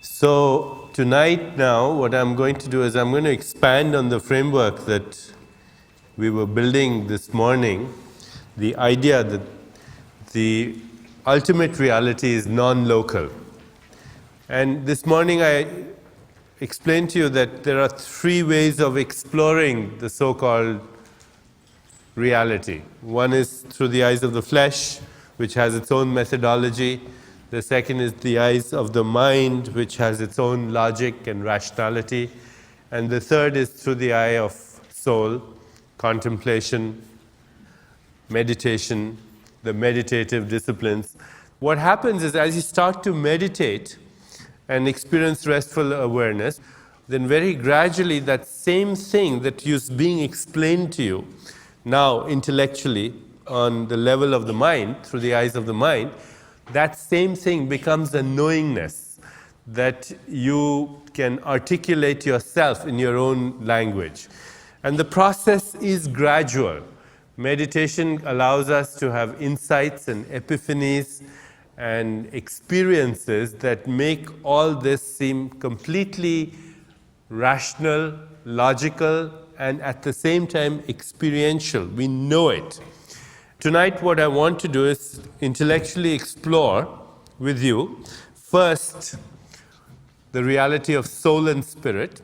So tonight now, what I'm going to do is I'm going to expand on the framework that we were building this morning, the idea that the ultimate reality is non-local. And this morning I explained to you that there are three ways of exploring the so-called reality. One is through the eyes of the flesh, which has its own methodology. The second is the eyes of the mind, which has its own logic and rationality. And the third is through the eye of soul, contemplation, meditation, the meditative disciplines. What happens is as you start to meditate and experience restful awareness, then very gradually that same thing that is being explained to you now intellectually on the level of the mind, through the eyes of the mind, that same thing becomes a knowingness that you can articulate yourself in your own language. And the process is gradual. Meditation allows us to have insights and epiphanies and experiences that make all this seem completely rational, logical, and at the same time experiential. We know it. Tonight what I want to do is intellectually explore with you, first, the reality of soul and spirit,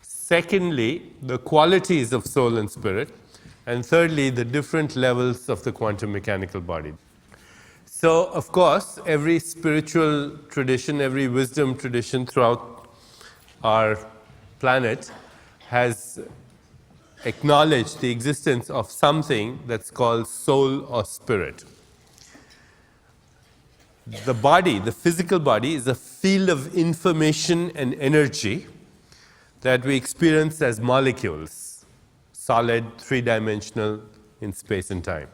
secondly, the qualities of soul and spirit, and thirdly, the different levels of the quantum mechanical body. So, of course, every spiritual tradition, every wisdom tradition throughout our planet has acknowledged the existence of something that's called soul or spirit. The body, the physical body, is a field of information and energy that we experience as molecules, solid, three-dimensional in space and time.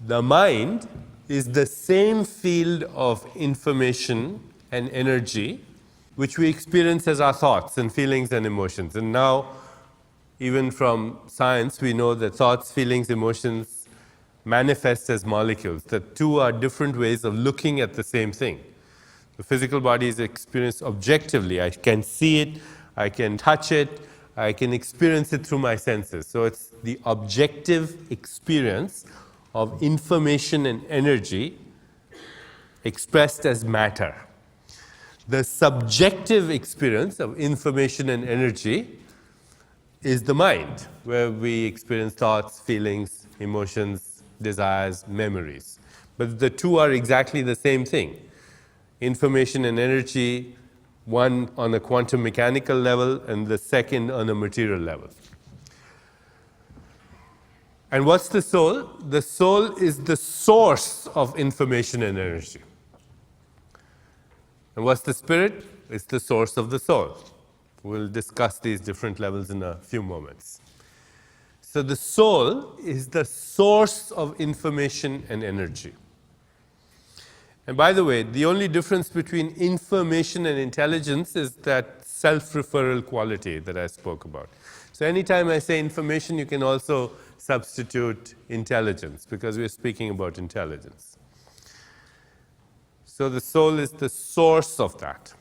The mind is the same field of information and energy which we experience as our thoughts and feelings and emotions. And now, even from science, we know that thoughts, feelings, emotions manifest as molecules. The two are different ways of looking at the same thing. The physical body is experienced objectively. I can see it, I can touch it, I can experience it through my senses. So it's the objective experience of information and energy expressed as matter. The subjective experience of information and energy is the mind, where we experience thoughts, feelings, emotions, desires, memories. But the two are exactly the same thing. Information and energy, one on a quantum mechanical level and the second on a material level. And what's the soul? The soul is the source of information and energy. And what's the spirit? It's the source of the soul. We'll discuss these different levels in a few moments. So the soul is the source of information and energy. And by the way, the only difference between information and intelligence is that self-referral quality that I spoke about. So anytime I say information, you can also substitute intelligence, because we're speaking about intelligence. So the soul is the source of that.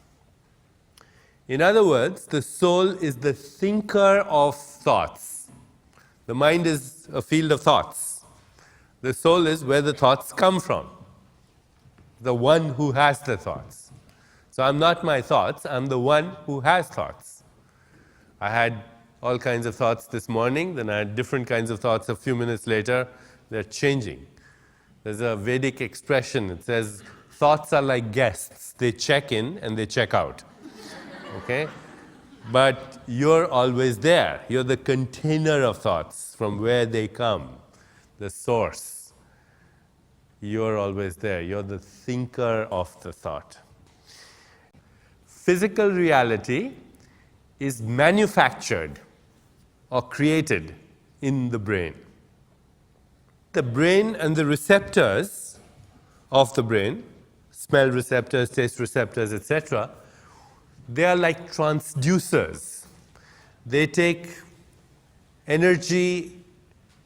In other words, the soul is the thinker of thoughts. The mind is a field of thoughts. The soul is where the thoughts come from, the one who has the thoughts. So I'm not my thoughts, I'm the one who has thoughts. I had all kinds of thoughts this morning, then I had different kinds of thoughts a few minutes later. They're changing. There's a Vedic expression, it says, thoughts are like guests. They check in and they check out. Okay? But you're always there. You're the container of thoughts from where they come, the source. You're always there. You're the thinker of the thought. Physical reality is manufactured or created in the brain. The brain and the receptors of the brain, smell receptors, taste receptors, etc., they are like transducers. They take energy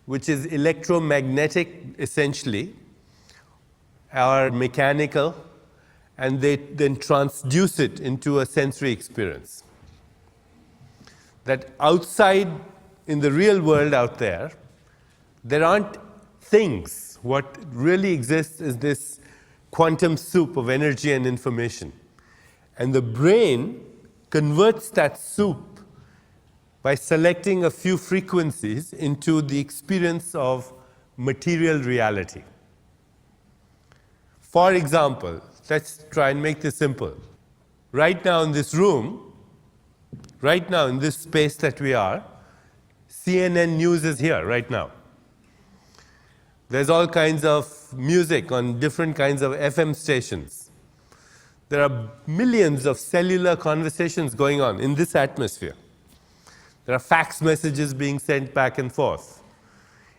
which is electromagnetic essentially, or mechanical, and they then transduce it into a sensory experience. That outside, in the real world out there, there aren't things. What really exists is this quantum soup of energy and information. And the brain converts that soup by selecting a few frequencies into the experience of material reality. For example, let's try and make this simple. Right now in this room, right now in this space that we are, CNN News is here right now. There's all kinds of music on different kinds of FM stations. There are millions of cellular conversations going on in this atmosphere. There are fax messages being sent back and forth.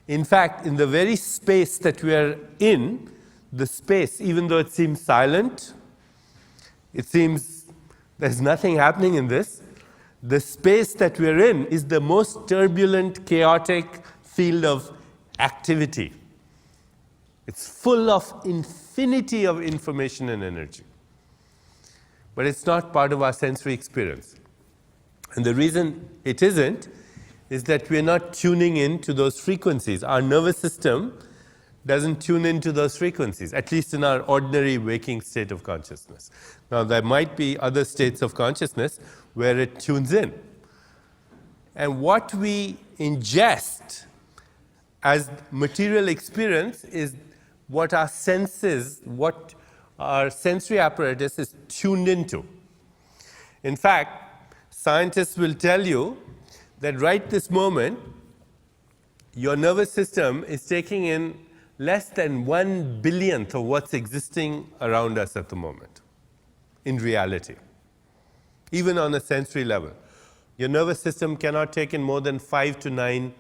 In fact, in the very space that we are in, the space, even though it seems silent, it seems there's nothing happening in this, the space that we're in is the most turbulent, chaotic field of activity. It's full of infinity of information and energy. But it's not part of our sensory experience. And the reason it isn't is that we're not tuning in to those frequencies. Our nervous system doesn't tune into those frequencies, at least in our ordinary waking state of consciousness. Now, there might be other states of consciousness where it tunes in. And what we ingest as material experience is what our senses, what our sensory apparatus is tuned into. In fact, scientists will tell you that right this moment, your nervous system is taking in less than 1/1000th of what's existing around us at the moment, in reality, even on a sensory level. Your nervous system cannot take in more than 5 to 9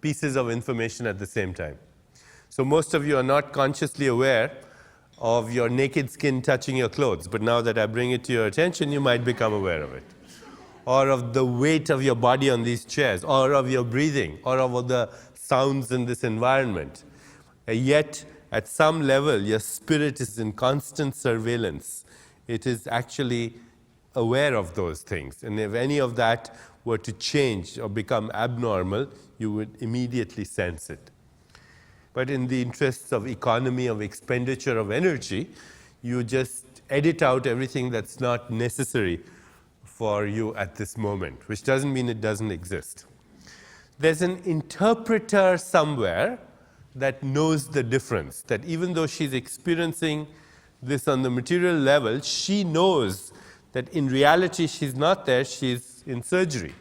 pieces of information at the same time. So most of you are not consciously aware of your naked skin touching your clothes, but now that I bring it to your attention, you might become aware of it. Or of the weight of your body on these chairs, or of your breathing, or of the sounds in this environment. Yet, at some level, your spirit is in constant surveillance. It is actually aware of those things. And if any of that were to change or become abnormal, you would immediately sense it. But in the interests of economy, of expenditure of energy, you just edit out everything that's not necessary for you at this moment, which doesn't mean it doesn't exist. There's an interpreter somewhere that knows the difference, that even though she's experiencing this on the material level, she knows that in reality she's not there, she's in surgery.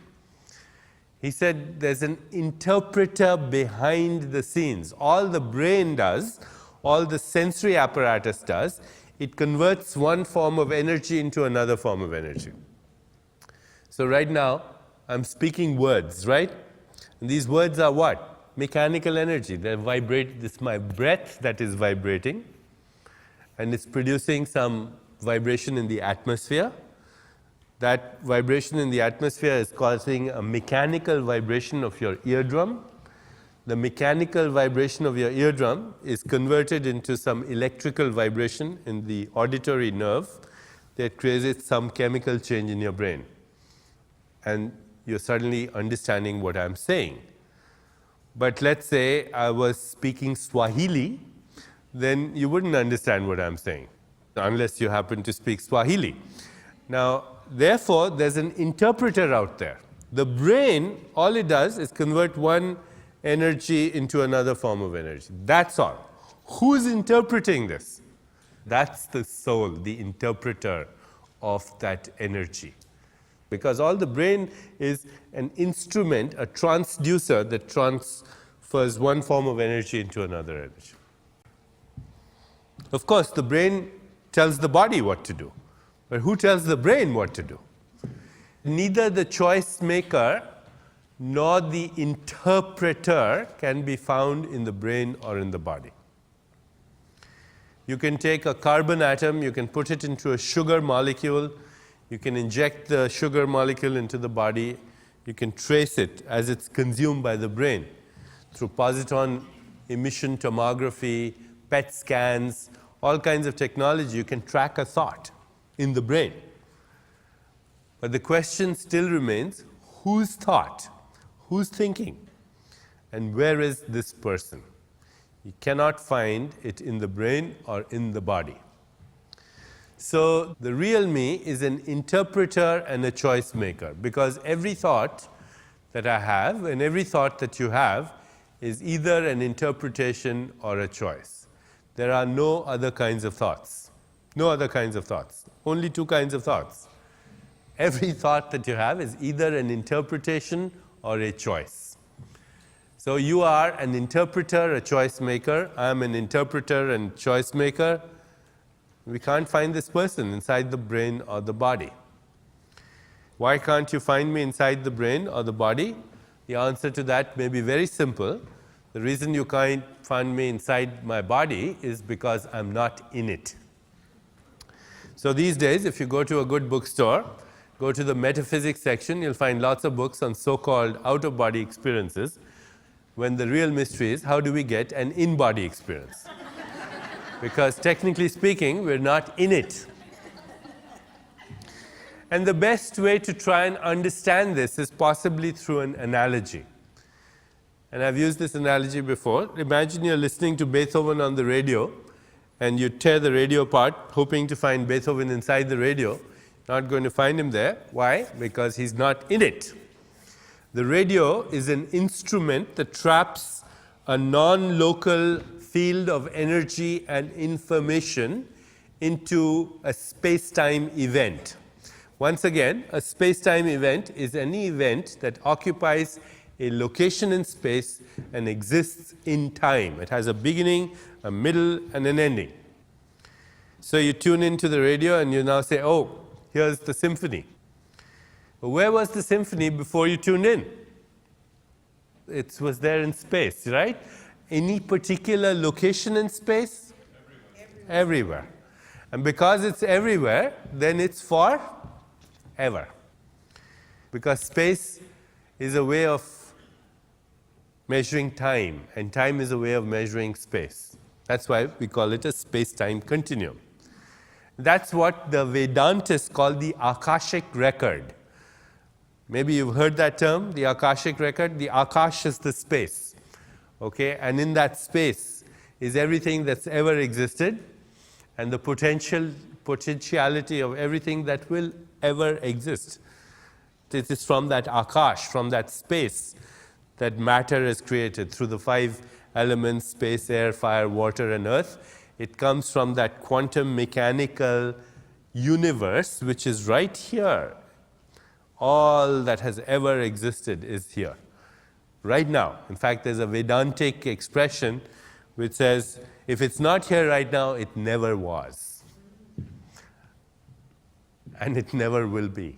He said there's an interpreter behind the scenes. All the brain does, all the sensory apparatus does, it converts one form of energy into another form of energy. So right now, I'm speaking words, right? And these words are what? Mechanical energy. They vibrate. This is my breath that is vibrating, and it's producing some vibration in the atmosphere. That vibration in the atmosphere is causing a mechanical vibration of your eardrum. The mechanical vibration of your eardrum is converted into some electrical vibration in the auditory nerve that creates some chemical change in your brain. And you're suddenly understanding what I'm saying. But let's say I was speaking Swahili, then you wouldn't understand what I'm saying, unless you happen to speak Swahili. Now, therefore, there's an interpreter out there. The brain, all it does is convert one energy into another form of energy. That's all. Who's interpreting this? That's the soul, the interpreter of that energy. Because all the brain is an instrument, a transducer that transfers one form of energy into another energy. Of course, the brain tells the body what to do. But who tells the brain what to do? Neither the choice maker nor the interpreter can be found in the brain or in the body. You can take a carbon atom, you can put it into a sugar molecule, you can inject the sugar molecule into the body, you can trace it as it's consumed by the brain through positron emission tomography, PET scans, all kinds of technology, you can track a thought in the brain. But the question still remains, whose thought? Who's thinking? And where is this person? You cannot find it in the brain or in the body. So the real me is an interpreter and a choice maker, because every thought that I have and every thought that you have is either an interpretation or a choice. There are no other kinds of thoughts. No other kinds of thoughts. Only two kinds of thoughts. Every thought that you have is either an interpretation or a choice. So you are an interpreter, a choice maker. I am an interpreter and choice maker. We can't find this person inside the brain or the body. Why can't you find me inside the brain or the body? The answer to that may be very simple. The reason you can't find me inside my body is because I'm not in it. So these days, if you go to a good bookstore, go to the metaphysics section, you'll find lots of books on so-called out-of-body experiences, when the real mystery is, how do we get an in-body experience? Because technically speaking, we're not in it. And the best way to try and understand this is possibly through an analogy. And I've used this analogy before. Imagine you're listening to Beethoven on the radio, and you tear the radio apart, hoping to find Beethoven inside the radio. Not going to find him there. Why? Because he's not in it. The radio is an instrument that traps a non-local field of energy and information into a space-time event. Once again, a space-time event is any event that occupies a location in space and exists in time. It has a beginning, a middle, and an ending. So you tune into the radio and you now say, oh, here's the symphony. But where was the symphony before you tuned in? It was there in space, right? Any particular location in space? Everywhere. And because it's everywhere, then it's forever. Because space is a way of measuring time, and time is a way of measuring space. That's why we call it a space-time continuum. That's what the Vedantists call the Akashic record. Maybe you've heard that term, the Akashic record. The Akash is the space. Okay? And in that space is everything that's ever existed, and the potentiality of everything that will ever exist. It is from that Akash, from that space, that matter is created through the 5 elements: space, air, fire, water, and earth. It comes from that quantum mechanical universe, which is right here. All that has ever existed is here, right now. In fact, there's a Vedantic expression which says, if it's not here right now, it never was. And it never will be.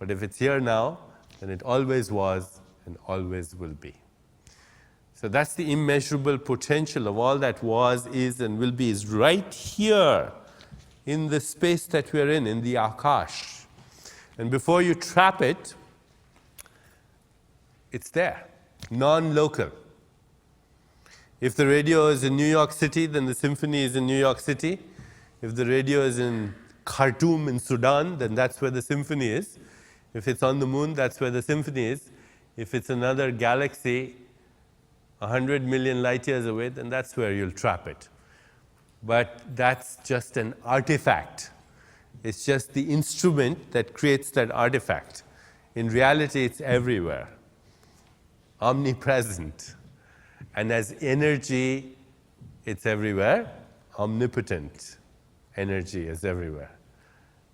But if it's here now, then it always was and always will be. So that's the immeasurable potential of all that was, is, and will be, is right here in the space that we're in the Akash. And before you trap it, it's there, non-local. If the radio is in New York City, then the symphony is in New York City. If the radio is in Khartoum in Sudan, then that's where the symphony is. If it's on the moon, that's where the symphony is. If it's another galaxy 100 million light years away, then that's where you'll trap it. But that's just an artifact. It's just the instrument that creates that artifact. In reality, it's everywhere, omnipresent. And as energy, it's everywhere. Omnipotent energy is everywhere.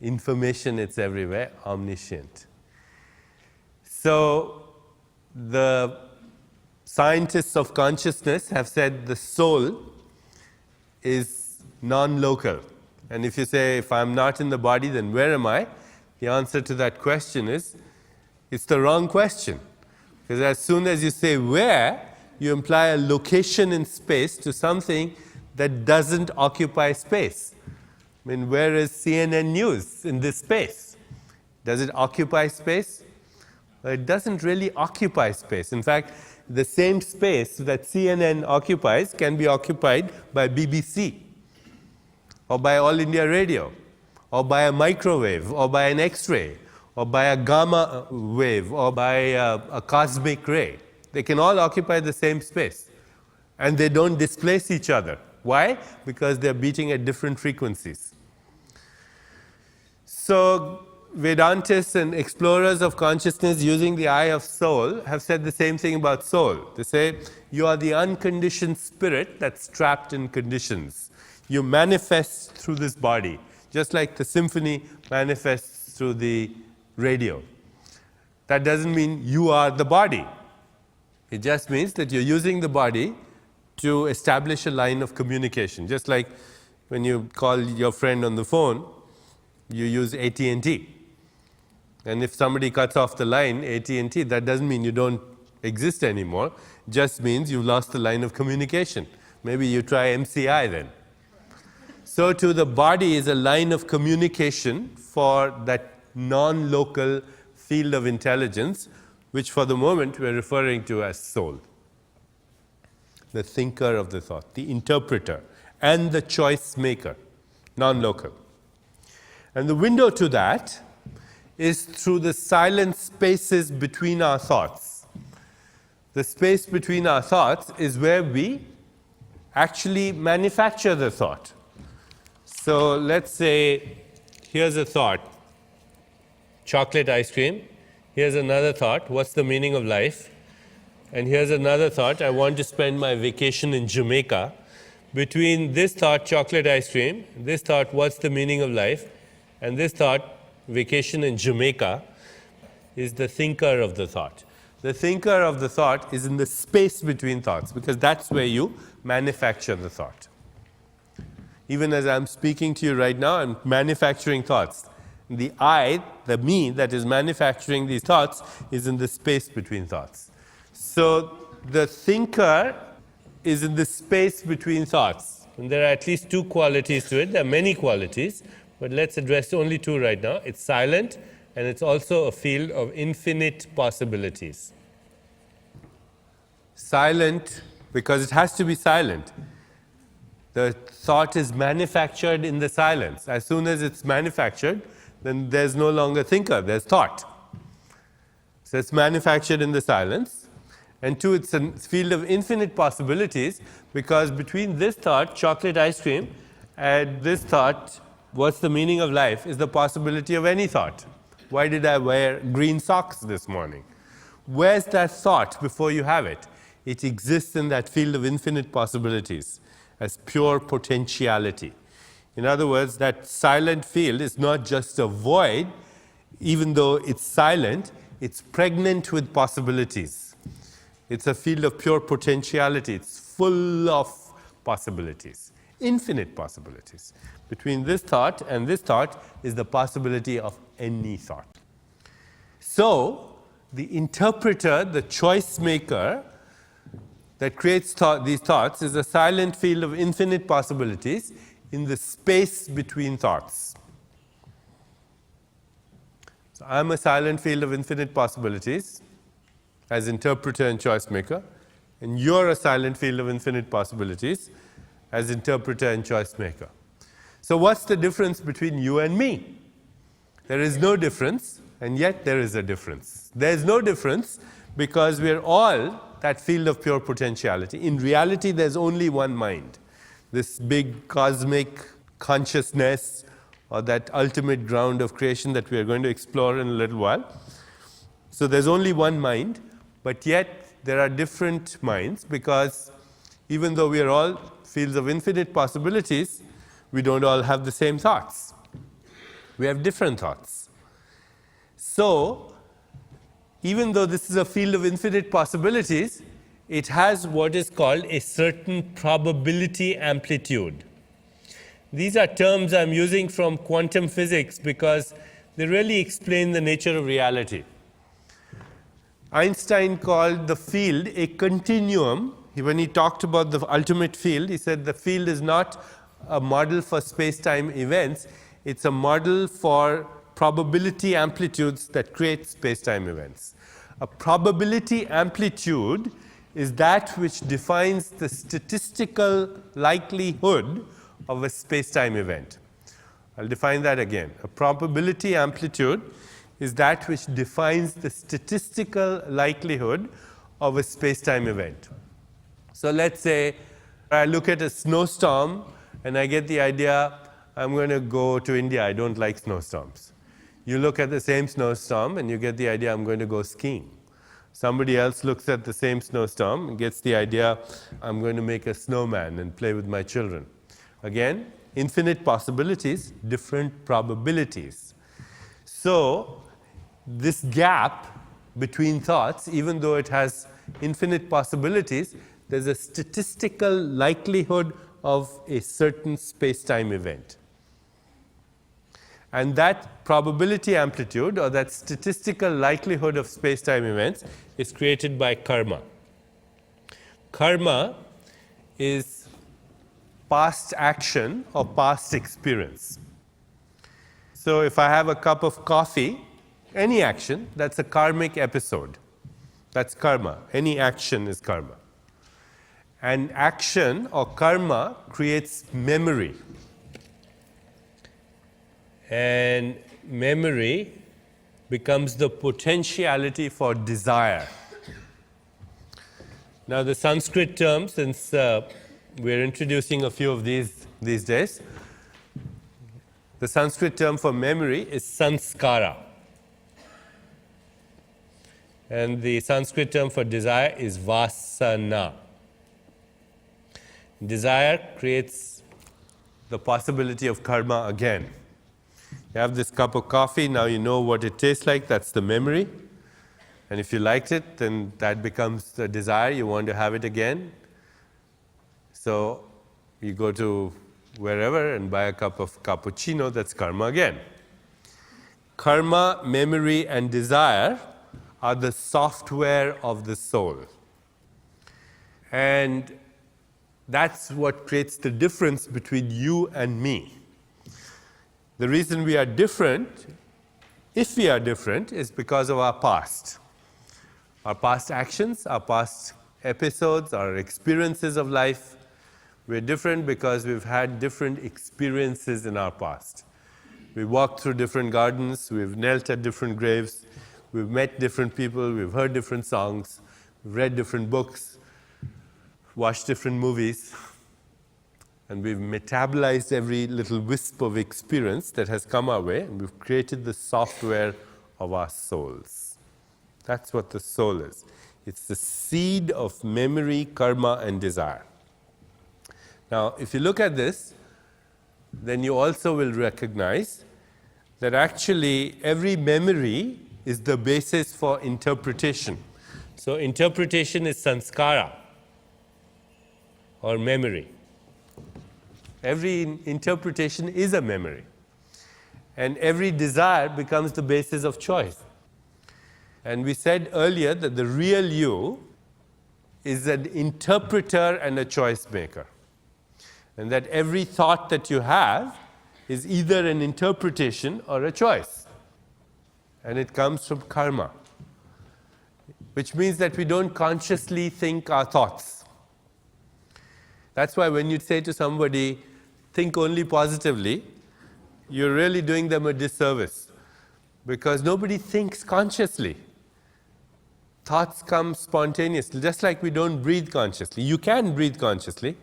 Information, it's everywhere. Omniscient. So the scientists of consciousness have said the soul is non-local. And if you say, if I'm not in the body, then where am I? The answer to that question is, it's the wrong question. Because as soon as you say where, you imply a location in space to something that doesn't occupy space. I mean, where is CNN News in this space? Does it occupy space? Well, it doesn't really occupy space. In fact, the same space that CNN occupies can be occupied by BBC. or by All India Radio, or by a microwave, or by an X-ray, or by a gamma wave, or by a cosmic ray. They can all occupy the same space, and they don't displace each other. Why? Because they're beating at different frequencies. So Vedantists and explorers of consciousness using the eye of soul have said the same thing about soul. They say, you are the unconditioned spirit that's trapped in conditions. You manifest through this body, just like the symphony manifests through the radio. That doesn't mean you are the body. It just means that you're using the body to establish a line of communication. Just like when you call your friend on the phone, you use AT&T. And if somebody cuts off the line, AT&T, that doesn't mean you don't exist anymore. Just means you've lost the line of communication. Maybe you try MCI then. So too, the body is a line of communication for that non-local field of intelligence, which for the moment we're referring to as soul. The thinker of the thought, the interpreter, and the choice maker, non-local. And the window to that is through the silent spaces between our thoughts. The space between our thoughts is where we actually manufacture the thought. So let's say, here's a thought, chocolate ice cream. Here's another thought, what's the meaning of life? And here's another thought, I want to spend my vacation in Jamaica. Between this thought, chocolate ice cream, this thought, what's the meaning of life, and this thought, vacation in Jamaica, is the thinker of the thought. The thinker of the thought is in the space between thoughts, because that's where you manufacture the thought. Even as I'm speaking to you right now, I'm manufacturing thoughts. The I, the me that is manufacturing these thoughts, is in the space between thoughts. So the thinker is in the space between thoughts. And there are at least two qualities to it. There are many qualities, but let's address only two right now. It's silent, and it's also a field of infinite possibilities. Silent, because it has to be silent. The thought is manufactured in the silence. As soon as it's manufactured, then there's no longer thinker, there's thought. So it's manufactured in the silence. And two, it's a field of infinite possibilities, because between this thought, chocolate ice cream, and this thought, what's the meaning of life, is the possibility of any thought. Why did I wear green socks this morning? Where's that thought before you have it? It exists in that field of infinite possibilities as pure potentiality. In other words, that silent field is not just a void. Even though it's silent, it's pregnant with possibilities. It's a field of pure potentiality. It's full of possibilities, infinite possibilities. Between this thought and this thought is the possibility of any thought. So, the interpreter, the choice maker that creates these thoughts is a silent field of infinite possibilities in the space between thoughts. So, I'm a silent field of infinite possibilities as interpreter and choice maker, and you're a silent field of infinite possibilities as interpreter and choice maker. So what's the difference between you and me? There is no difference, and yet there is a difference. There is no difference because we're all that field of pure potentiality. In reality, there's only one mind. This big cosmic consciousness, or that ultimate ground of creation that we are going to explore in a little while. So there's only one mind, but yet there are different minds, because even though we are all fields of infinite possibilities, we don't all have the same thoughts. We have different thoughts. So, even though this is a field of infinite possibilities, it has what is called a certain probability amplitude. These are terms I'm using from quantum physics because they really explain the nature of reality. Einstein called the field a continuum. When he talked about the ultimate field, he said the field is not a model for space-time events, it's a model for probability amplitudes that create space-time events. A probability amplitude is that which defines the statistical likelihood of a space-time event. I'll define that again. A probability amplitude is that which defines the statistical likelihood of a space-time event. So let's say I look at a snowstorm and I get the idea I'm going to go to India. I don't like snowstorms. You look at the same snowstorm and you get the idea I'm going to go skiing. Somebody else looks at the same snowstorm and gets the idea I'm going to make a snowman and play with my children. Again, infinite possibilities, different probabilities. So this gap between thoughts, even though it has infinite possibilities, there's a statistical likelihood of a certain space-time event. And that probability amplitude, or that statistical likelihood of space-time events, is created by karma. Karma is past action or past experience. So if I have a cup of coffee, any action, that's a karmic episode. That's karma. Any action is karma. And action or karma creates memory. And memory becomes the potentiality for desire. Now the Sanskrit term, since we're introducing a few of these days, the Sanskrit term for memory is sanskara. And the Sanskrit term for desire is vasana. Desire creates the possibility of karma again. You have this cup of coffee, now you know what it tastes like, that's the memory. And if you liked it, then that becomes the desire, you want to have it again. So you go to wherever and buy a cup of cappuccino, that's karma again. Karma, memory, and desire are the software of the soul. And that's what creates the difference between you and me. The reason we are different, if we are different, is because of our past. Our past actions, our past episodes, our experiences of life. We're different because we've had different experiences in our past. We walked through different gardens, we've knelt at different graves, we've met different people, we've heard different songs, we've read different books, watched different movies, and we've metabolized every little wisp of experience that has come our way, and we've created the software of our souls. That's what the soul is. It's the seed of memory, karma, and desire. Now, if you look at this, then you also will recognize that actually every memory is the basis for interpretation. So interpretation is sanskara, or memory. Every interpretation is a memory. And every desire becomes the basis of choice. And we said earlier that the real you is an interpreter and a choice maker. And that every thought that you have is either an interpretation or a choice. And it comes from karma, which means that we don't consciously think our thoughts. That's why when you say to somebody, think only positively, you're really doing them a disservice, because nobody thinks consciously. Thoughts come spontaneously, just like we don't breathe consciously. You can breathe consciously,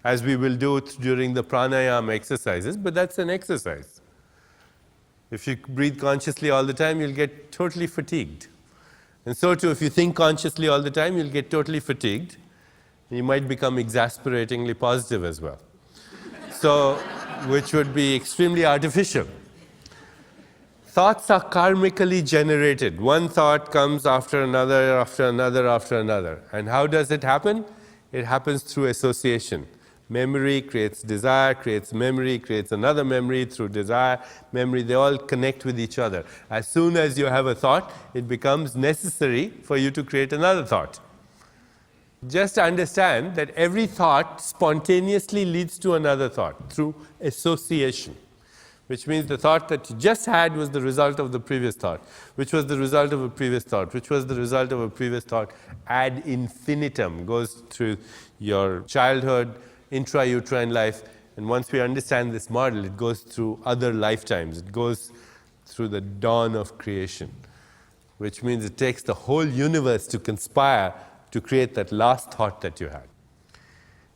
as we will do during the pranayama exercises, but that's an exercise. If you breathe consciously all the time, you'll get totally fatigued. And so too, if you think consciously all the time, you'll get totally fatigued. You might become exasperatingly positive as well. So, which would be extremely artificial. Thoughts are karmically generated. One thought comes after another, after another, after another. And how does it happen? It happens through association. Memory creates desire, creates memory, creates another memory through desire, memory. They all connect with each other. As soon as you have a thought, it becomes necessary for you to create another thought. Just understand that every thought spontaneously leads to another thought through association, which means the thought that you just had was the result of the previous thought, which was the result of a previous thought, which was the result of a previous thought, ad infinitum, goes through your childhood, intrauterine life, And once we understand this model, it goes through other lifetimes. It goes through the dawn of creation, which means it takes the whole universe to conspire to create that last thought that you had.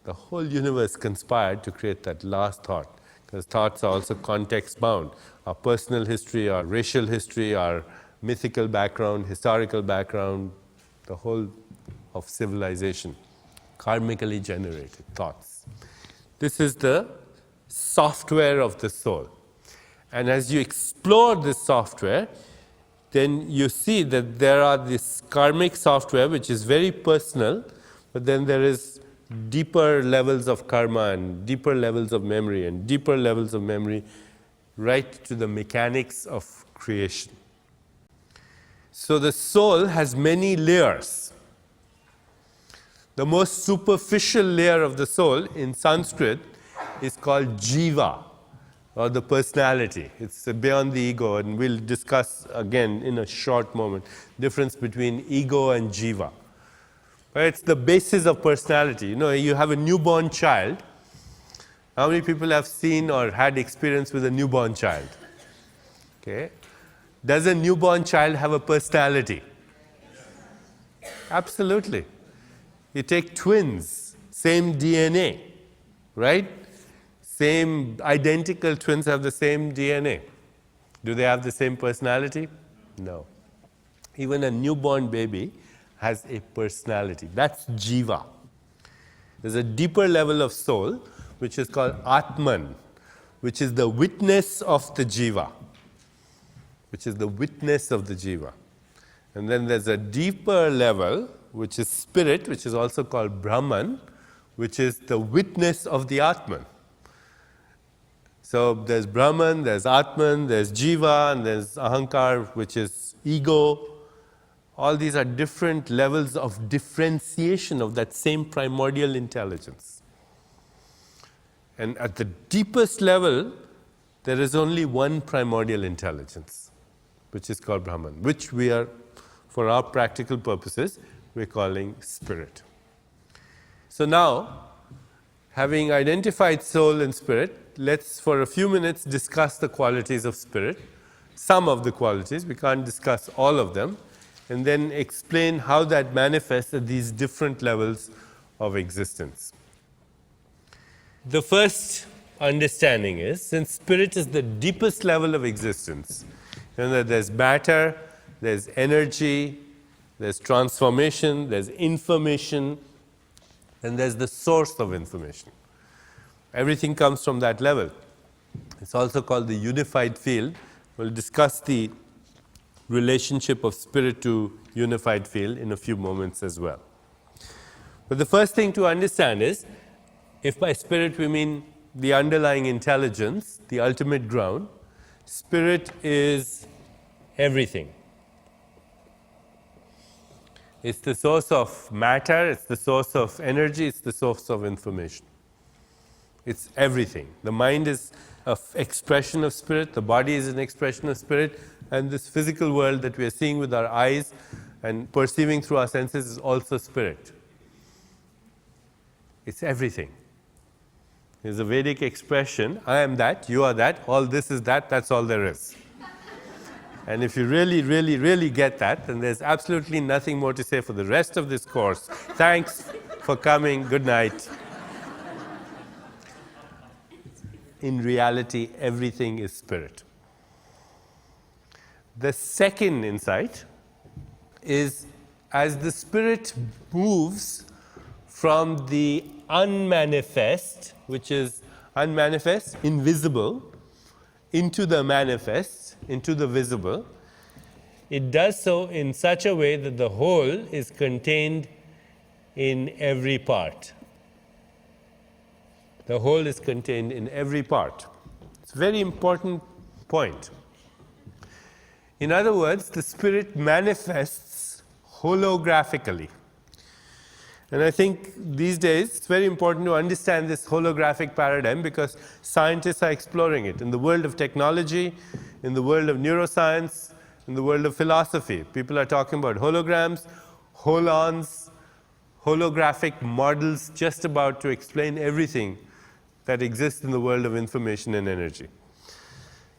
The whole universe conspired to create that last thought, because thoughts are also context bound. Our personal history, our racial history, our mythical background, historical background, the whole of civilization, karmically generated thoughts. This is the software of the soul. And as you explore this software, then you see that there are this karmic software which is very personal, but then there is deeper levels of karma and deeper levels of memory and deeper levels of memory right to the mechanics of creation. So the soul has many layers. The most superficial layer of the soul in Sanskrit is called jiva, or the personality. It's beyond the ego, and we'll discuss again in a short moment difference between ego and jiva. But it's the basis of personality. You know, you have a newborn child. How many people have seen or had experience with a newborn child? Okay. Does a newborn child have a personality? Absolutely. You take twins, same DNA, right? Same identical twins have the same DNA. Do they have the same personality? No. Even a newborn baby has a personality. That's jiva. There's a deeper level of soul, which is called Atman, which is the witness of the jiva. Which is the witness of the jiva. And then there's a deeper level, which is spirit, which is also called Brahman, which is the witness of the Atman. So there's Brahman, there's Atman, there's Jiva, and there's Ahankar, which is ego. All these are different levels of differentiation of that same primordial intelligence. And at the deepest level, there is only one primordial intelligence, which is called Brahman, which we are, for our practical purposes, we're calling spirit. So now, having identified soul and spirit, let's for a few minutes discuss the qualities of spirit, some of the qualities, we can't discuss all of them, and then explain how that manifests at these different levels of existence. The first understanding is, since spirit is the deepest level of existence, you know, there's matter, there's energy, there's transformation, there's information, and there's the source of information. Everything comes from that level. It's also called the unified field. We'll discuss the relationship of spirit to unified field in a few moments as well. But the first thing to understand is, if by spirit we mean the underlying intelligence, the ultimate ground, spirit is everything. It's the source of matter, it's the source of energy, it's the source of information. It's everything. The mind is an expression of spirit, the body is an expression of spirit, and this physical world that we are seeing with our eyes and perceiving through our senses is also spirit. It's everything. There's a Vedic expression, I am that, you are that, all this is that, that's all there is. And if you really, really, really get that, then there's absolutely nothing more to say for the rest of this course. Thanks for coming. Good night. In reality, everything is spirit. The second insight is, as the spirit moves from the unmanifest, which is unmanifest, invisible, into the manifest, into the visible, it does so in such a way that the whole is contained in every part. The whole is contained in every part. It's a very important point. In other words, the spirit manifests holographically. And I think these days it's very important to understand this holographic paradigm, because scientists are exploring it. In the world of technology, in the world of neuroscience, in the world of philosophy, people are talking about holograms, holons, holographic models, just about to explain everything that exists in the world of information and energy.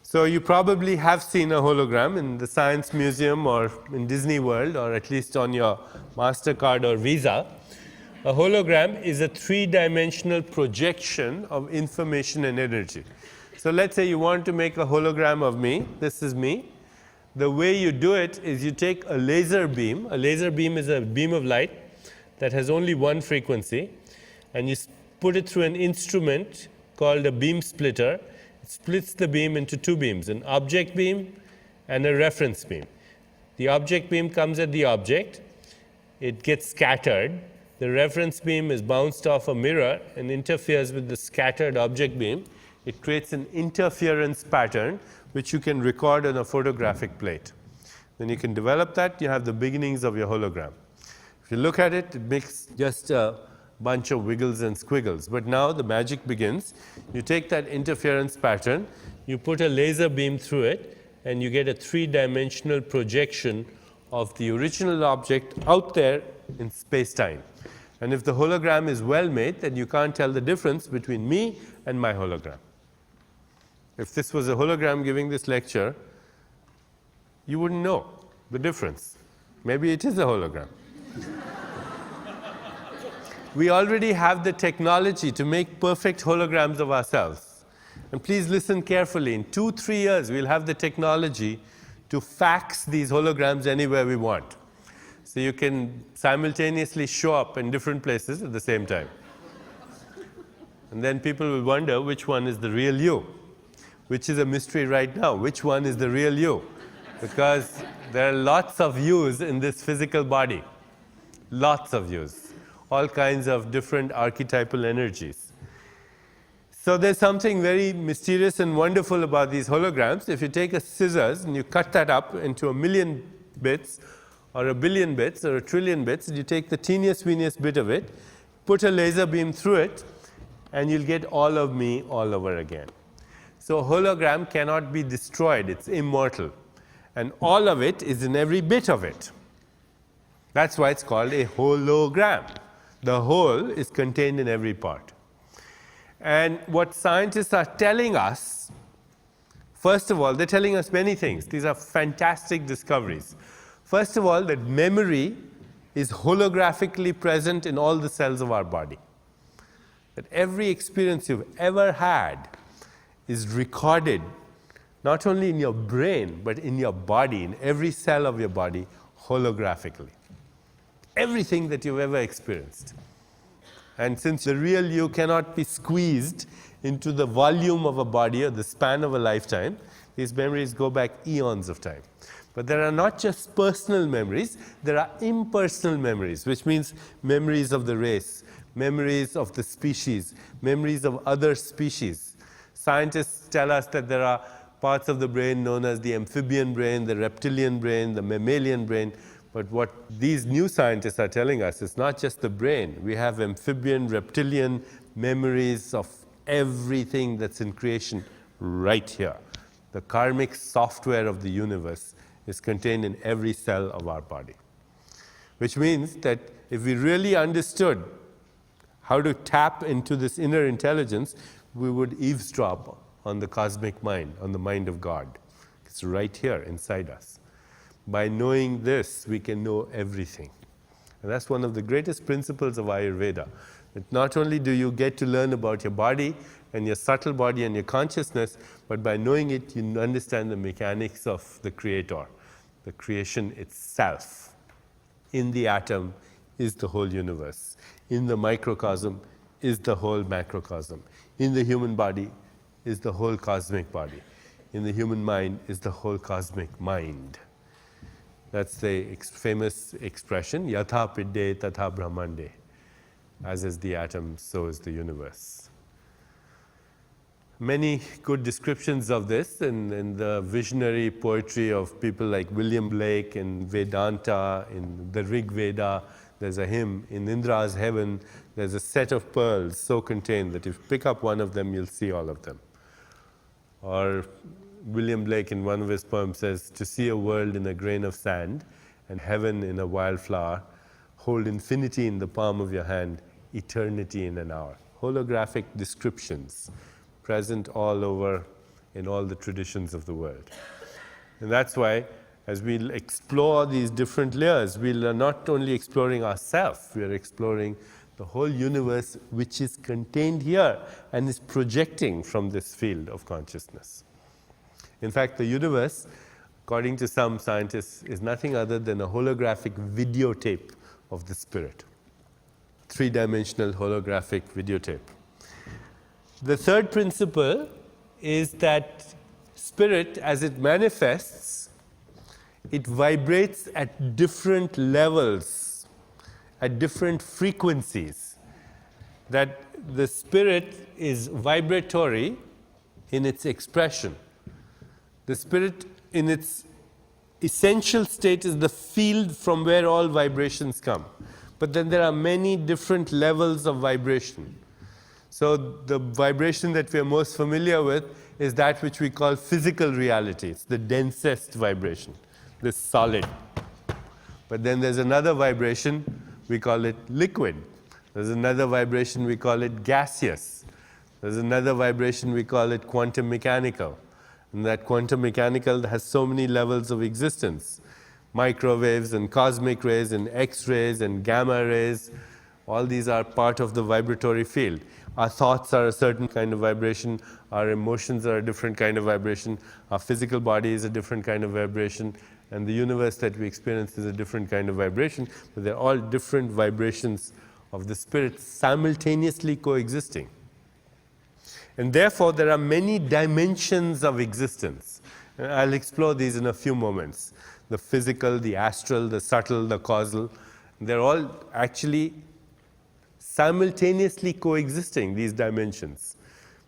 So you probably have seen a hologram in the Science Museum or in Disney World, or at least on your MasterCard or Visa. A hologram is a three-dimensional projection of information and energy. So let's say you want to make a hologram of me. This is me. The way you do it is you take a laser beam. A laser beam is a beam of light that has only one frequency, and you put it through an instrument called a beam splitter. It splits the beam into two beams, an object beam and a reference beam. The object beam comes at the object. It gets scattered. The reference beam is bounced off a mirror and interferes with the scattered object beam. It creates an interference pattern which you can record on a photographic plate. When you can develop that, you have the beginnings of your hologram. If you look at it, it makes just a bunch of wiggles and squiggles. But now the magic begins. You take that interference pattern, you put a laser beam through it, and you get a three-dimensional projection of the original object out there in space-time. And if the hologram is well made, then you can't tell the difference between me and my hologram. If this was a hologram giving this lecture, you wouldn't know the difference. Maybe it is a hologram. We already have the technology to make perfect holograms of ourselves. And please listen carefully. In 2-3 years, we'll have the technology to fax these holograms anywhere we want. So you can simultaneously show up in different places at the same time. And then people will wonder which one is the real you, which is a mystery right now. Which one is the real you? Because there are lots of yous in this physical body. Lots of yous. All kinds of different archetypal energies. So there's something very mysterious and wonderful about these holograms. If you take a scissors and you cut that up into 1,000,000 bits, or 1,000,000,000 bits, or 1,000,000,000,000 bits, and you take the teeniest, weeniest bit of it, put a laser beam through it, and you'll get all of me all over again. So a hologram cannot be destroyed. It's immortal. And all of it is in every bit of it. That's why it's called a hologram. The whole is contained in every part. And what scientists are telling us, first of all, they're telling us many things. These are fantastic discoveries. First of all, that memory is holographically present in all the cells of our body. That every experience you've ever had is recorded not only in your brain, but in your body, in every cell of your body, holographically. Everything that you've ever experienced. And since the real you cannot be squeezed into the volume of a body or the span of a lifetime, these memories go back eons of time. But there are not just personal memories, there are impersonal memories, which means memories of the race, memories of the species, memories of other species. Scientists tell us that there are parts of the brain known as the amphibian brain, the reptilian brain, the mammalian brain. But what these new scientists are telling us is not just the brain. We have amphibian, reptilian memories of everything that's in creation right here. The karmic software of the universe is contained in every cell of our body. Which means that if we really understood how to tap into this inner intelligence, we would eavesdrop on the cosmic mind, on the mind of God. It's right here inside us. By knowing this, we can know everything. And that's one of the greatest principles of Ayurveda. That not only do you get to learn about your body and your subtle body and your consciousness, but by knowing it, you understand the mechanics of the Creator, the creation itself. In the atom is the whole universe. In the microcosm is the whole macrocosm. In the human body is the whole cosmic body. In the human mind is the whole cosmic mind. That's the famous expression, yatha pidde tatha brahmande. As is the atom, so is the universe. Many good descriptions of this in the visionary poetry of people like William Blake in Vedanta, in the Rig Veda. There's a hymn, in Indra's heaven, there's a set of pearls so contained that if you pick up one of them, you'll see all of them. Or William Blake in one of his poems says, to see a world in a grain of sand and heaven in a wildflower, hold infinity in the palm of your hand, eternity in an hour. Holographic descriptions present all over in all the traditions of the world. And that's why, as we explore these different layers, we are not only exploring ourselves, we are exploring the whole universe which is contained here and is projecting from this field of consciousness. In fact, the universe, according to some scientists, is nothing other than a holographic videotape of the spirit. Three-dimensional holographic videotape. The third principle is that spirit, as it manifests, it vibrates at different levels, at different frequencies. That the spirit is vibratory in its expression. The spirit in its essential state is the field from where all vibrations come. But then there are many different levels of vibration. So the vibration that we are most familiar with is that which we call physical reality. It's the densest vibration, the solid. But then there's another vibration, we call it liquid. There's another vibration, we call it gaseous. There's another vibration, we call it quantum mechanical. And that quantum mechanical has so many levels of existence. Microwaves and cosmic rays and X-rays and gamma rays, all these are part of the vibratory field. Our thoughts are a certain kind of vibration, our emotions are a different kind of vibration, our physical body is a different kind of vibration, and the universe that we experience is a different kind of vibration, but they're all different vibrations of the spirit simultaneously coexisting. And therefore, there are many dimensions of existence. And I'll explore these in a few moments. The physical, the astral, the subtle, the causal. They're all actually simultaneously coexisting, these dimensions.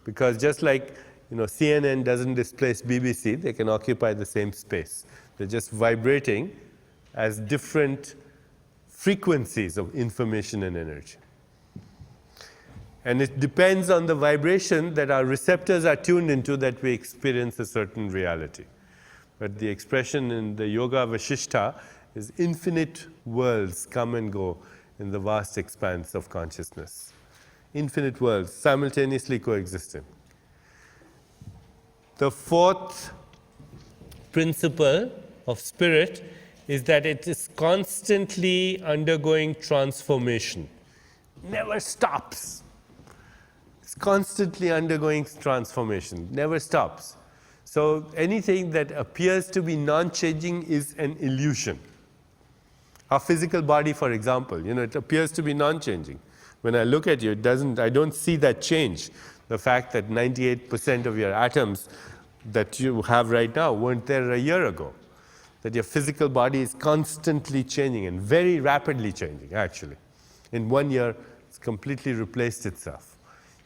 Because just like CNN doesn't displace BBC, they can occupy the same space. They're just vibrating as different frequencies of information and energy. And it depends on the vibration that our receptors are tuned into that we experience a certain reality. But the expression in the Yoga Vasishtha is infinite worlds come and go in the vast expanse of consciousness. Infinite worlds simultaneously coexisting. The fourth principle of spirit is that it is constantly undergoing transformation. Never stops. It's constantly undergoing transformation, never stops. So anything that appears to be non-changing is an illusion. Our physical body, for example, it appears to be non-changing. When I look at you, I don't see that change. The fact that 98% of your atoms that you have right now weren't there a year ago. That your physical body is constantly changing and very rapidly changing, actually. In 1 year, it's completely replaced itself.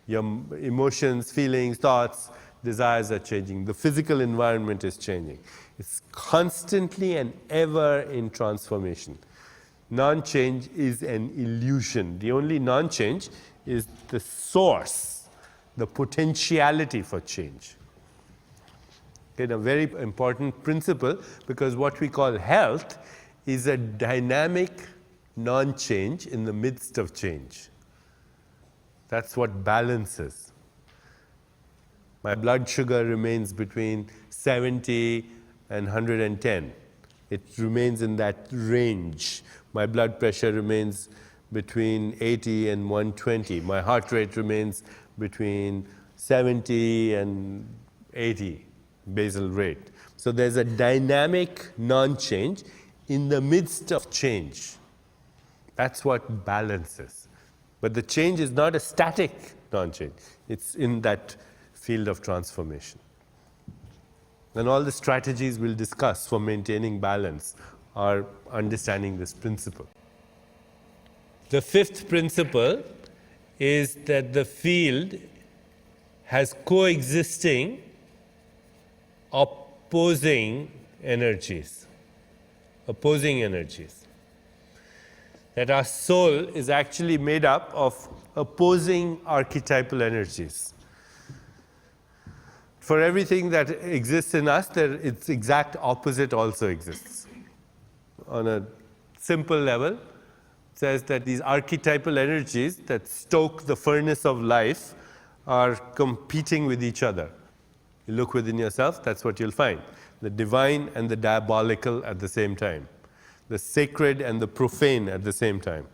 Your emotions, feelings, thoughts, desires are changing. The physical environment is changing. It's constantly and ever in transformation. Non-change is an illusion. The only non-change is the source, the potentiality for change. Okay, a very important principle, because what we call health is a dynamic non-change in the midst of change. That's what balance is. My blood sugar remains between 70 and 110. It remains in that range. My blood pressure remains between 80 and 120. My heart rate remains between 70 and 80, basal rate. So there's a dynamic non-change in the midst of change. That's what balance is. But the change is not a static non-change. It's in that field of transformation. And all the strategies we'll discuss for maintaining balance are understanding this principle. The fifth principle is that the field has coexisting, opposing energies. Opposing energies. That our soul is actually made up of opposing archetypal energies. For everything that exists in us, its exact opposite also exists. On a simple level, says that these archetypal energies that stoke the furnace of life are competing with each other. You look within yourself, that's what you'll find. The divine and the diabolical at the same time. The sacred and the profane at the same time.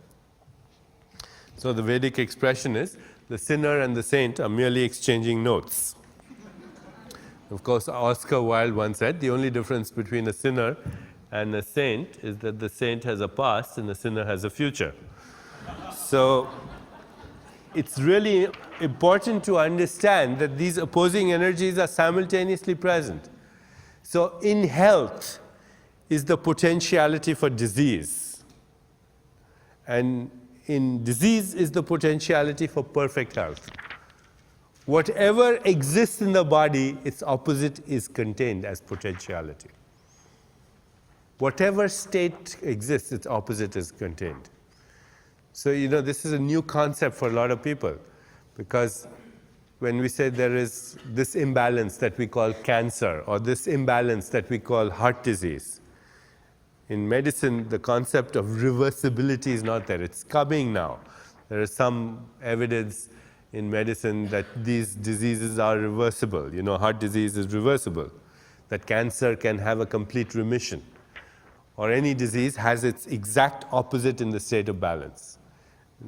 So the Vedic expression is, the sinner and the saint are merely exchanging notes. Of course, Oscar Wilde once said, the only difference between a sinner and a saint is that the saint has a past and the sinner has a future. So it's really important to understand that these opposing energies are simultaneously present. So in health is the potentiality for disease. And in disease is the potentiality for perfect health. Whatever exists in the body, its opposite is contained as potentiality. Whatever state exists, its opposite is contained. So, this is a new concept for a lot of people, because when we say there is this imbalance that we call cancer, or this imbalance that we call heart disease, in medicine, the concept of reversibility is not there. It's coming now. There is some evidence in medicine that these diseases are reversible. Heart disease is reversible, that cancer can have a complete remission, or any disease has its exact opposite in the state of balance.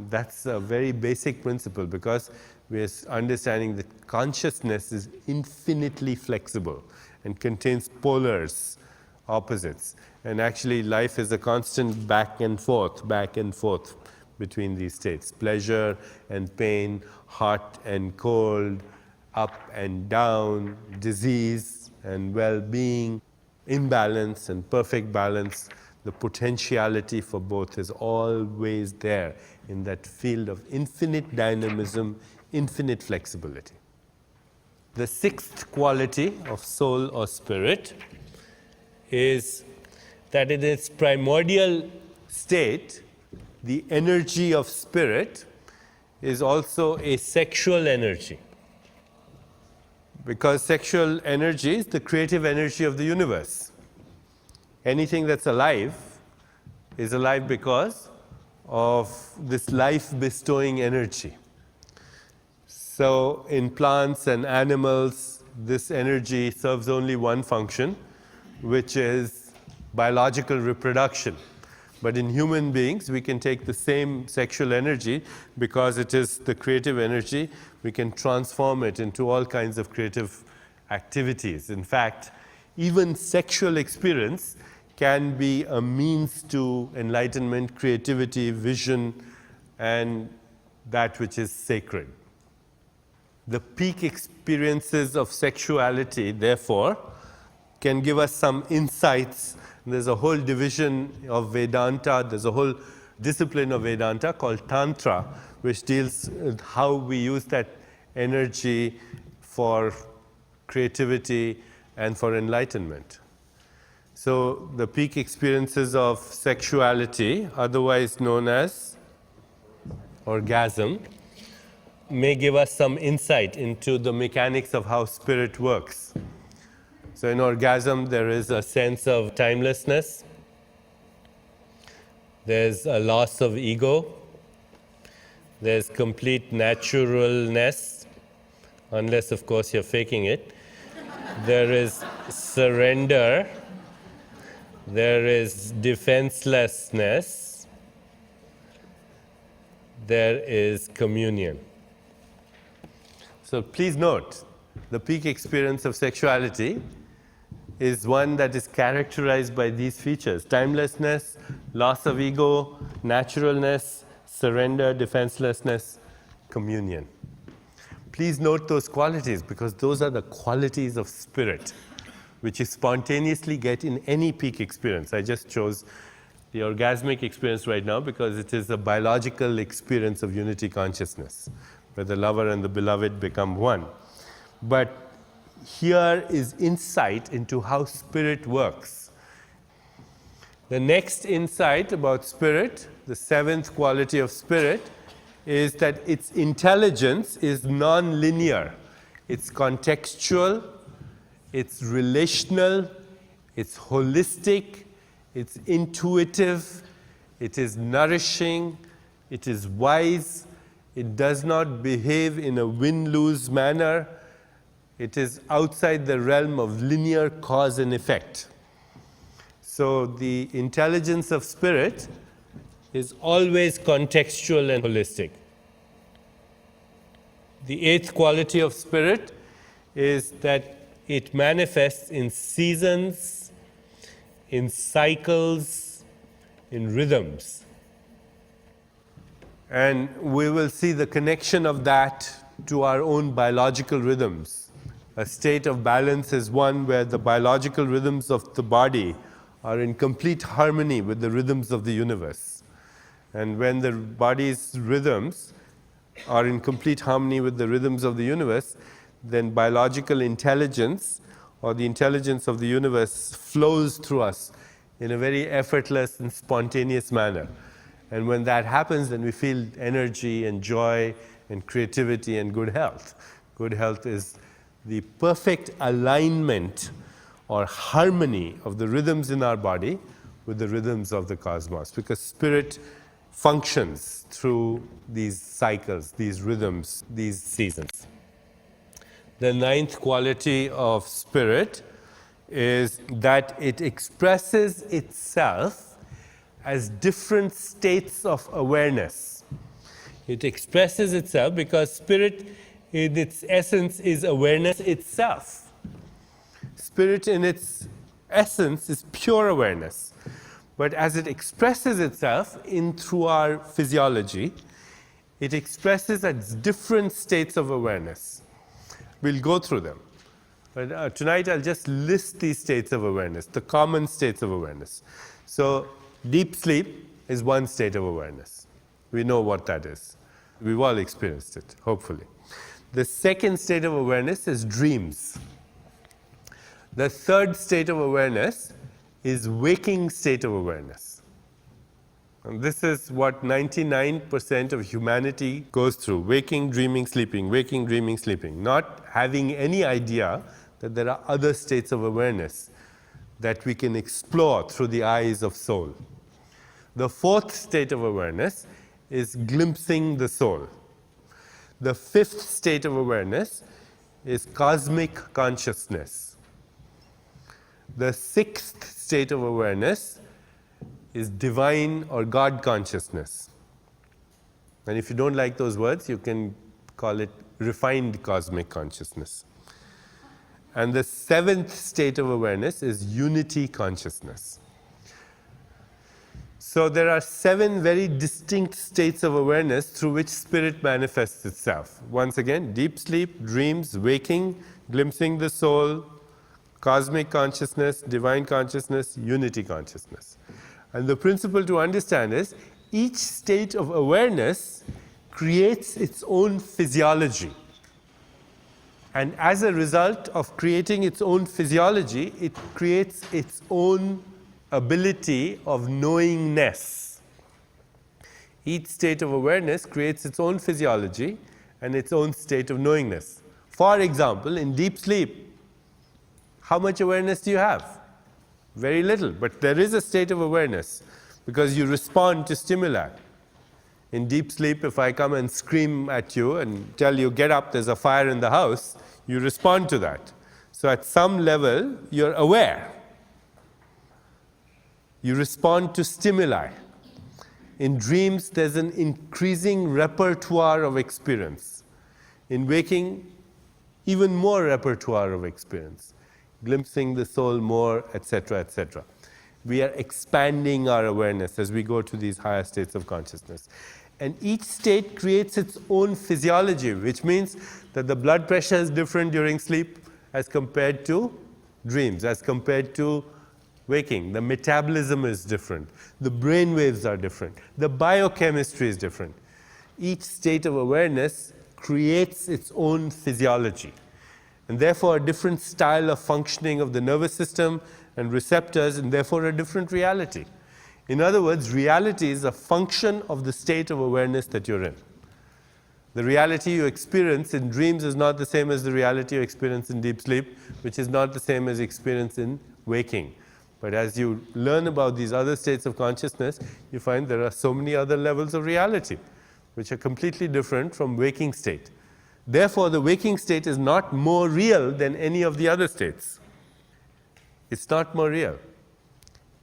That's a very basic principle, because we are understanding that consciousness is infinitely flexible and contains polars, opposites. And actually life is a constant back and forth between these states. Pleasure and pain, hot and cold, up and down, disease and well-being, imbalance and perfect balance. The potentiality for both is always there in that field of infinite dynamism, infinite flexibility. The sixth quality of soul or spirit is that in its primordial state, the energy of spirit is also a sexual energy. Because sexual energy is the creative energy of the universe. Anything that's alive is alive because of this life-bestowing energy. So in plants and animals, this energy serves only one function, which is biological reproduction. But in human beings, we can take the same sexual energy, because it is the creative energy. We can transform it into all kinds of creative activities. In fact, even sexual experience can be a means to enlightenment, creativity, vision, and that which is sacred. The peak experiences of sexuality, therefore, can give us some insights. There's a whole division of Vedanta, there's a whole discipline of Vedanta called Tantra, which deals with how we use that energy for creativity and for enlightenment. So the peak experiences of sexuality, otherwise known as orgasm, may give us some insight into the mechanics of how spirit works. So in orgasm, there is a sense of timelessness. There's a loss of ego. There's complete naturalness, unless, of course, you're faking it. There is surrender. There is defenselessness. There is communion. So please note, the peak experience of sexuality is one that is characterized by these features: timelessness, loss of ego, naturalness, surrender, defenselessness, communion. Please note those qualities, because those are the qualities of spirit, which you spontaneously get in any peak experience. I just chose the orgasmic experience right now because it is a biological experience of unity consciousness, where the lover and the beloved become one. But here is insight into how spirit works. The next insight about spirit, the seventh quality of spirit, is that its intelligence is non-linear. It's contextual, it's relational, it's holistic, it's intuitive, it is nourishing, it is wise, it does not behave in a win-lose manner, it is outside the realm of linear cause and effect. So the intelligence of spirit is always contextual and holistic. The eighth quality of spirit is that it manifests in seasons, in cycles, in rhythms. And we will see the connection of that to our own biological rhythms. A state of balance is one where the biological rhythms of the body are in complete harmony with the rhythms of the universe. And when the body's rhythms are in complete harmony with the rhythms of the universe, then biological intelligence, or the intelligence of the universe, flows through us in a very effortless and spontaneous manner. And when that happens, then we feel energy and joy and creativity and good health. Good health is the perfect alignment or harmony of the rhythms in our body with the rhythms of the cosmos, because spirit functions through these cycles, these rhythms, these seasons. The ninth quality of spirit is that it expresses itself as different states of awareness. It expresses itself because spirit in its essence is awareness itself. Spirit in its essence is pure awareness. But as it expresses itself through our physiology, it expresses as different states of awareness. We'll go through them. But tonight I'll just list these states of awareness, the common states of awareness. So deep sleep is one state of awareness. We know what that is. We've all experienced it, hopefully. The second state of awareness is dreams. The third state of awareness is waking state of awareness. And this is what 99% of humanity goes through: waking, dreaming, sleeping, not having any idea that there are other states of awareness that we can explore through the eyes of soul. The fourth state of awareness is glimpsing the soul. The fifth state of awareness is cosmic consciousness. The sixth state of awareness is divine or God consciousness. And if you don't like those words, you can call it refined cosmic consciousness. And the seventh state of awareness is unity consciousness. So there are 7 very distinct states of awareness through which spirit manifests itself. Once again, deep sleep, dreams, waking, glimpsing the soul, cosmic consciousness, divine consciousness, unity consciousness. And the principle to understand is each state of awareness creates its own physiology. And as a result of creating its own physiology, it creates its own ability of knowingness. Each state of awareness creates its own physiology and its own state of knowingness. For example, in deep sleep, how much awareness do you have? Very little, but there is a state of awareness because you respond to stimuli. In deep sleep, if I come and scream at you and tell you, get up, there's a fire in the house, you respond to that. So at some level, you're aware. You respond to stimuli. In dreams, there's an increasing repertoire of experience. In waking, even more repertoire of experience. Glimpsing the soul more, etc., etc. We are expanding our awareness as we go to these higher states of consciousness. And each state creates its own physiology, which means that the blood pressure is different during sleep as compared to dreams, as compared to waking. The metabolism is different. The brain waves are different. The biochemistry is different. Each state of awareness creates its own physiology. And therefore, a different style of functioning of the nervous system and receptors, and therefore a different reality. In other words, reality is a function of the state of awareness that you're in. The reality you experience in dreams is not the same as the reality you experience in deep sleep, which is not the same as experience in waking. But as you learn about these other states of consciousness, you find there are so many other levels of reality, which are completely different from waking state. Therefore, the waking state is not more real than any of the other states. It's not more real.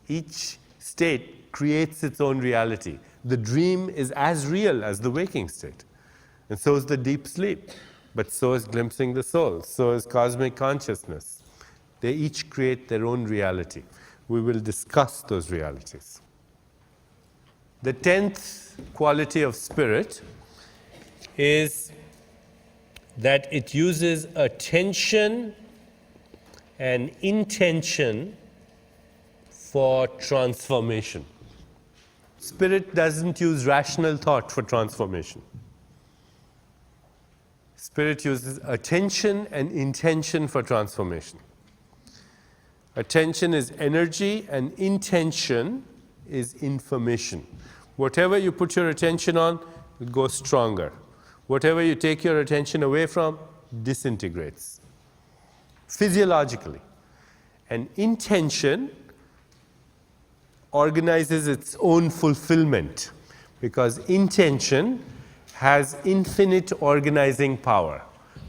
Each state creates its own reality. The dream is as real as the waking state. And so is the deep sleep. But so is glimpsing the soul. So is cosmic consciousness. They each create their own reality. We will discuss those realities. The 10th quality of spirit is that it uses attention and intention for transformation. Spirit doesn't use rational thought for transformation. Spirit uses attention and intention for transformation. Attention is energy and intention is information. Whatever you put your attention on, it goes stronger. Whatever you take your attention away from, disintegrates. Physiologically. And intention organizes its own fulfillment, because intention has infinite organizing power,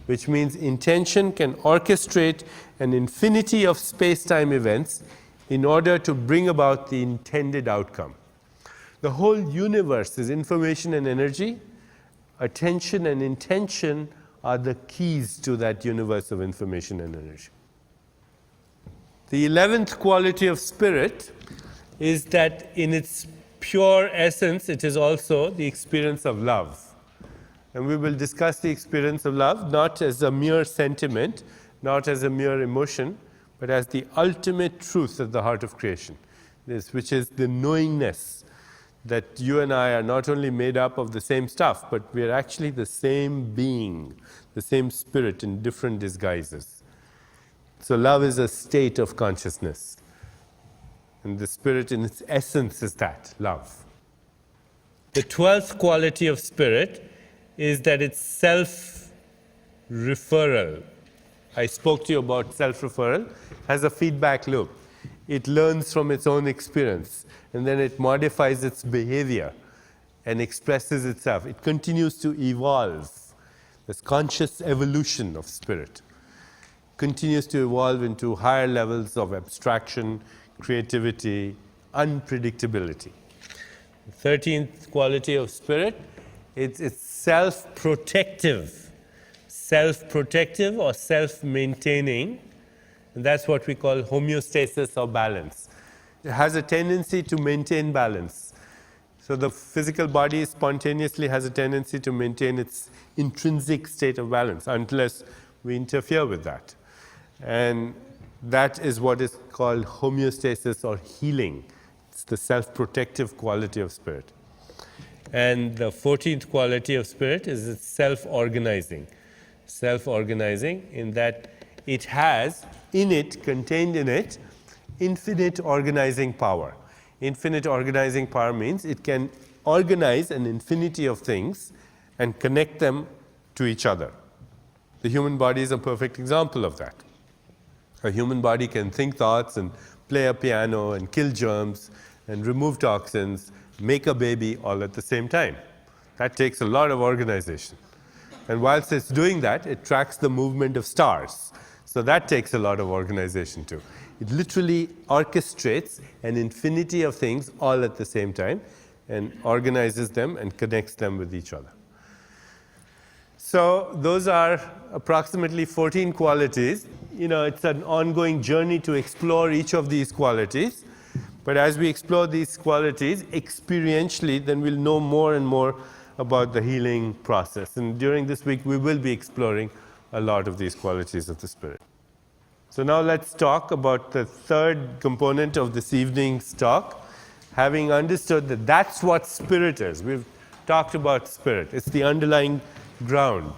which means intention can orchestrate an infinity of space-time events in order to bring about the intended outcome. The whole universe is information and energy. Attention and intention are the keys to that universe of information and energy. The 11th quality of spirit is that in its pure essence, it is also the experience of love. And we will discuss the experience of love not as a mere sentiment, not as a mere emotion, but as the ultimate truth at the heart of creation, which is the knowingness that you and I are not only made up of the same stuff, but we are actually the same being, the same spirit in different disguises. So love is a state of consciousness. And the spirit in its essence is that, love. The 12th quality of spirit is that it's self-referral. I spoke to you about self-referral. Has a feedback loop. It learns from its own experience, and then it modifies its behavior and expresses itself. It continues to evolve. This conscious evolution of spirit continues to evolve into higher levels of abstraction, creativity, unpredictability. The 13th quality of spirit, it's self-protective. Self-protective or self-maintaining. And that's what we call homeostasis or balance. It has a tendency to maintain balance. So the physical body spontaneously has a tendency to maintain its intrinsic state of balance unless we interfere with that. And that is what is called homeostasis or healing. It's the self-protective quality of spirit. And the 14th quality of spirit is its self-organizing. Self-organizing in that it has in it, contained in it, infinite organizing power. Infinite organizing power means it can organize an infinity of things and connect them to each other. The human body is a perfect example of that. A human body can think thoughts and play a piano and kill germs and remove toxins, make a baby all at the same time. That takes a lot of organization. And whilst it's doing that, it tracks the movement of stars. So that takes a lot of organization too. It literally orchestrates an infinity of things all at the same time and organizes them and connects them with each other. So those are approximately 14 qualities. It's an ongoing journey to explore each of these qualities. But as we explore these qualities experientially, then we'll know more and more about the healing process. And during this week, we will be exploring a lot of these qualities of the spirit. So now let's talk about the third component of this evening's talk, having understood that that's what spirit is. We've talked about spirit. It's the underlying ground,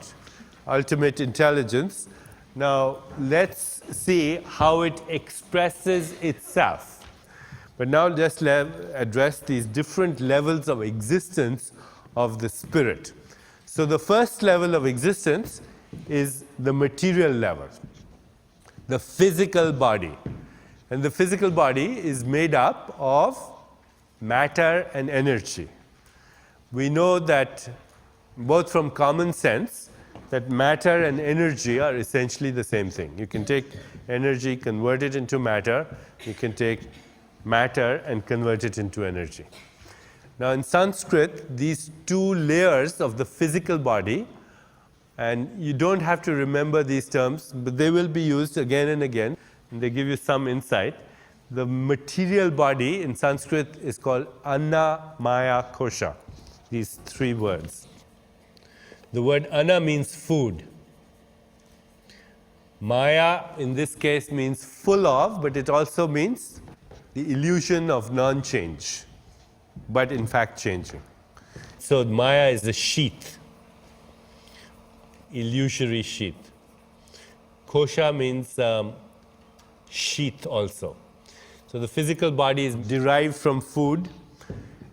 ultimate intelligence. Now let's see how it expresses itself. But now let's address these different levels of existence of the spirit. So the first level of existence is the material level, the physical body. And the physical body is made up of matter and energy. We know that both from common sense that matter and energy are essentially the same thing. You can take energy, convert it into matter. You can take matter and convert it into energy. Now in Sanskrit, these two layers of the physical body, and you don't have to remember these terms, but they will be used again and again, and they give you some insight. The material body in Sanskrit is called Anna, Maya, Kosha, these three words. The word Anna means food. Maya, in this case, means full of, but it also means the illusion of non-change, but in fact changing. So Maya is a sheath, illusory sheath. Kosha means sheath also. So the physical body is derived from food.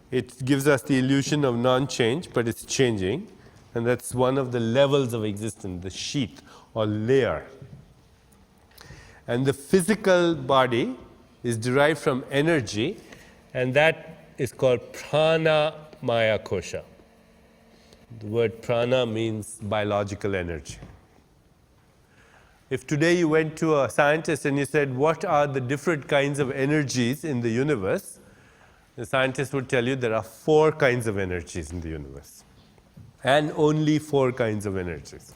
It gives us the illusion of non-change, but it's changing. And that's one of the levels of existence, the sheath or layer. And the physical body is derived from energy, and that is called prana maya kosha. The word prana means biological energy. If today you went to a scientist and you said, what are the different kinds of energies in the universe? The scientist would tell you there are 4 kinds of energies in the universe. And only 4 kinds of energies.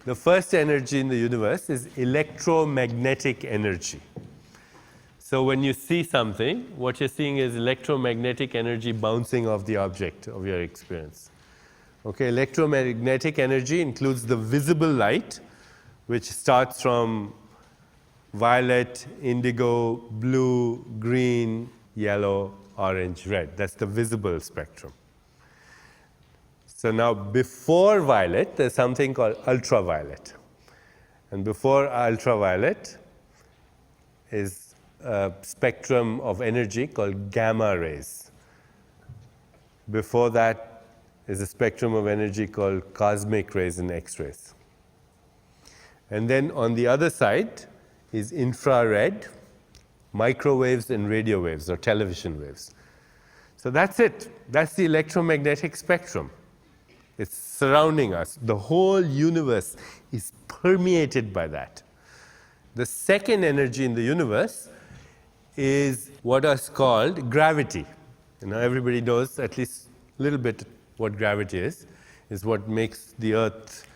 The first energy in the universe is electromagnetic energy. So when you see something, what you're seeing is electromagnetic energy bouncing off the object of your experience. Okay, electromagnetic energy includes the visible light, which starts from violet, indigo, blue, green, yellow, orange, red. That's the visible spectrum. So now before violet, there's something called ultraviolet. And before ultraviolet is a spectrum of energy called gamma rays. Before that is a spectrum of energy called cosmic rays and X-rays. And then on the other side is infrared, microwaves and radio waves or television waves. So that's it. That's the electromagnetic spectrum. It's surrounding us. The whole universe is permeated by that. The second energy in the universe is what is called gravity. You know, everybody knows at least a little bit what gravity is what makes the earth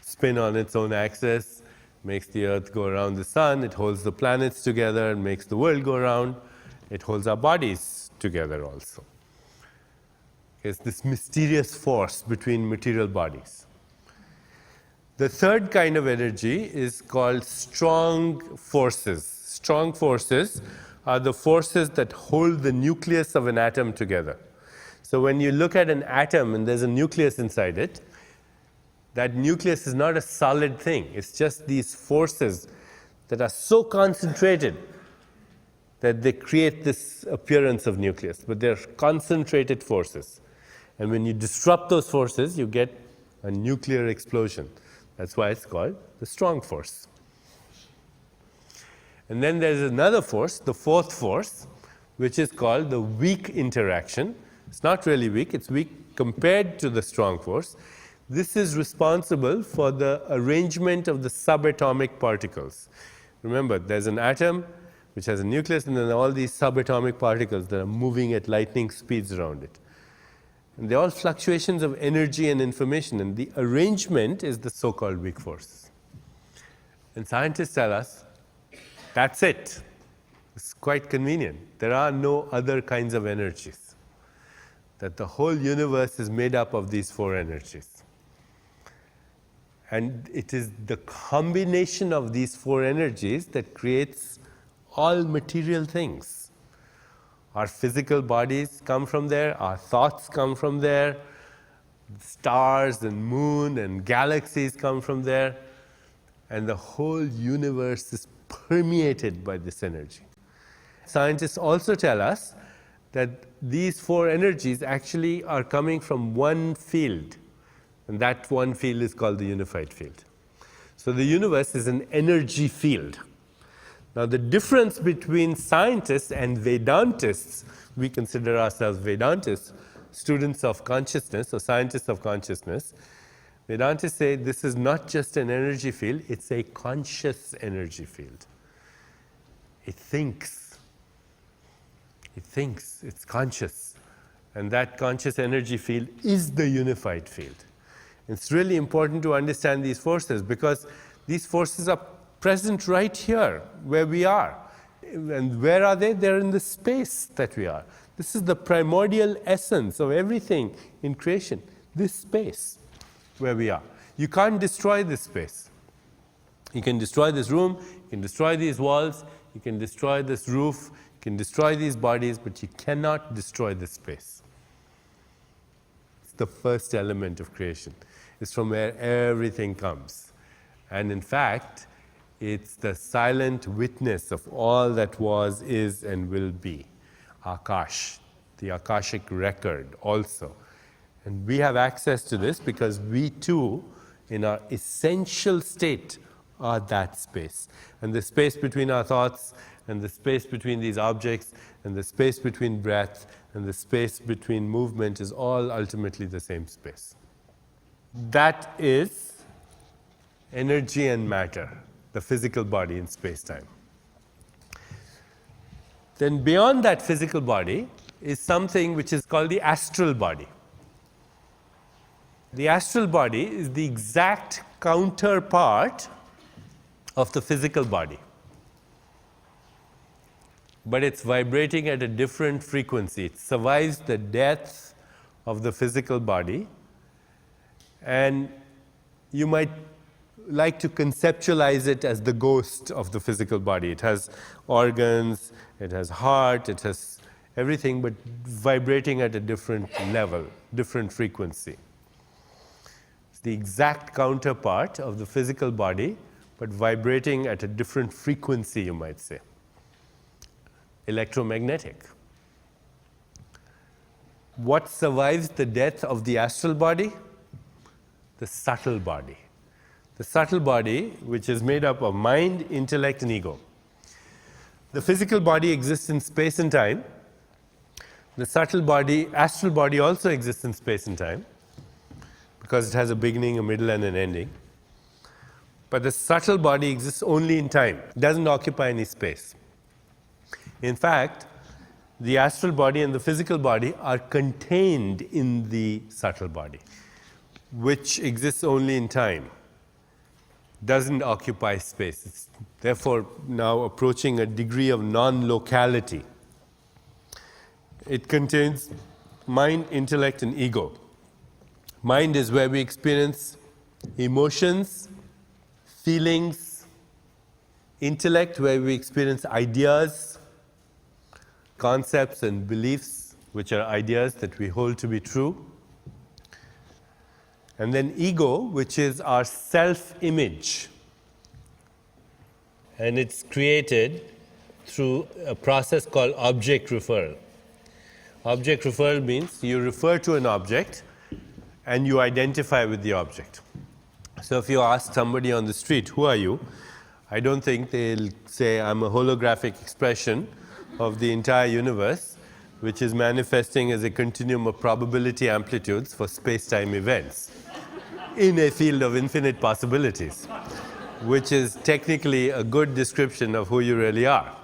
spin on its own axis, makes the earth go around the sun, it holds the planets together, and makes the world go around, it holds our bodies together also. It's this mysterious force between material bodies. The third kind of energy is called strong forces. Strong forces are the forces that hold the nucleus of an atom together. So when you look at an atom and there's a nucleus inside it, that nucleus is not a solid thing. It's just these forces that are so concentrated that they create this appearance of nucleus, but they're concentrated forces. And when you disrupt those forces, you get a nuclear explosion. That's why it's called the strong force. And then there's another force, the fourth force, which is called the weak interaction. It's not really weak, it's weak compared to the strong force. This is responsible for the arrangement of the subatomic particles. Remember, there's an atom which has a nucleus, and then all these subatomic particles that are moving at lightning speeds around it. And they're all fluctuations of energy and information, and the arrangement is the so-called weak force. And scientists tell us, that's it. It's quite convenient. There are no other kinds of energies. That the whole universe is made up of these 4 energies. And it is the combination of these 4 energies that creates all material things. Our physical bodies come from there, our thoughts come from there, stars and moon and galaxies come from there, and the whole universe is permeated by this energy. Scientists also tell us that these 4 energies actually are coming from one field. And that one field is called the unified field. So the universe is an energy field. Now, the difference between scientists and Vedantists, we consider ourselves Vedantists, students of consciousness or scientists of consciousness. Vedantists say this is not just an energy field, it's a conscious energy field. It thinks, it's conscious. And that conscious energy field is the unified field. It's really important to understand these forces because these forces are present right here where we are. And where are they? They're in the space that we are. This is the primordial essence of everything in creation, this space where we are. You can't destroy this space. You can destroy this room, you can destroy these walls, you can destroy this roof, you can destroy these bodies, but you cannot destroy this space. It's the first element of creation. It's from where everything comes. And in fact, it's the silent witness of all that was, is, and will be. Akash, the Akashic record also. And we have access to this because we too, in our essential state, are that space. And the space between our thoughts, and the space between these objects, and the space between breath, and the space between movement is all ultimately the same space. That is energy and matter, the physical body in space-time. Then beyond that physical body is something which is called the astral body. The astral body is the exact counterpart of the physical body. But it's vibrating at a different frequency. It survives the death of the physical body. And you might like to conceptualize it as the ghost of the physical body. It has organs, it has heart, it has everything, but vibrating at a different level, different frequency. It's the exact counterpart of the physical body, but vibrating at a different frequency, you might say. Electromagnetic. What survives the death of the astral body? The subtle body. The subtle body, which is made up of mind, intellect, and ego. The physical body exists in space and time. The subtle body, astral body, also exists in space and time because it has a beginning, a middle, and an ending. But the subtle body exists only in time. It doesn't occupy any space. In fact, the astral body and the physical body are contained in the subtle body, which exists only in time. Doesn't occupy space. It's therefore now approaching a degree of non-locality. It contains mind, intellect, and ego. Mind is where we experience emotions, feelings. Intellect, where we experience ideas, concepts, and beliefs, which are ideas that we hold to be true. And then ego, which is our self-image. And it's created through a process called object referral. Object referral means you refer to an object and you identify with the object. So if you ask somebody on the street, who are you? I don't think they'll say, I'm a holographic expression of the entire universe, which is manifesting as a continuum of probability amplitudes for space-time events in a field of infinite possibilities, which is technically a good description of who you really are.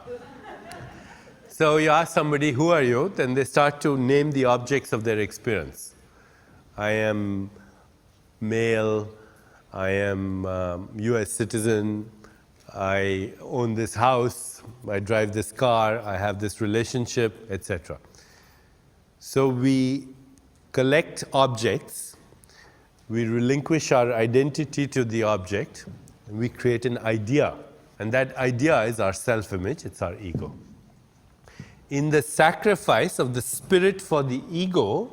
So you ask somebody, who are you? Then they start to name the objects of their experience. I am male, I am US citizen, I own this house, I drive this car, I have this relationship, etc. So we collect objects, we relinquish our identity to the object, and we create an idea. And that idea is our self-image, it's our ego. In the sacrifice of the spirit for the ego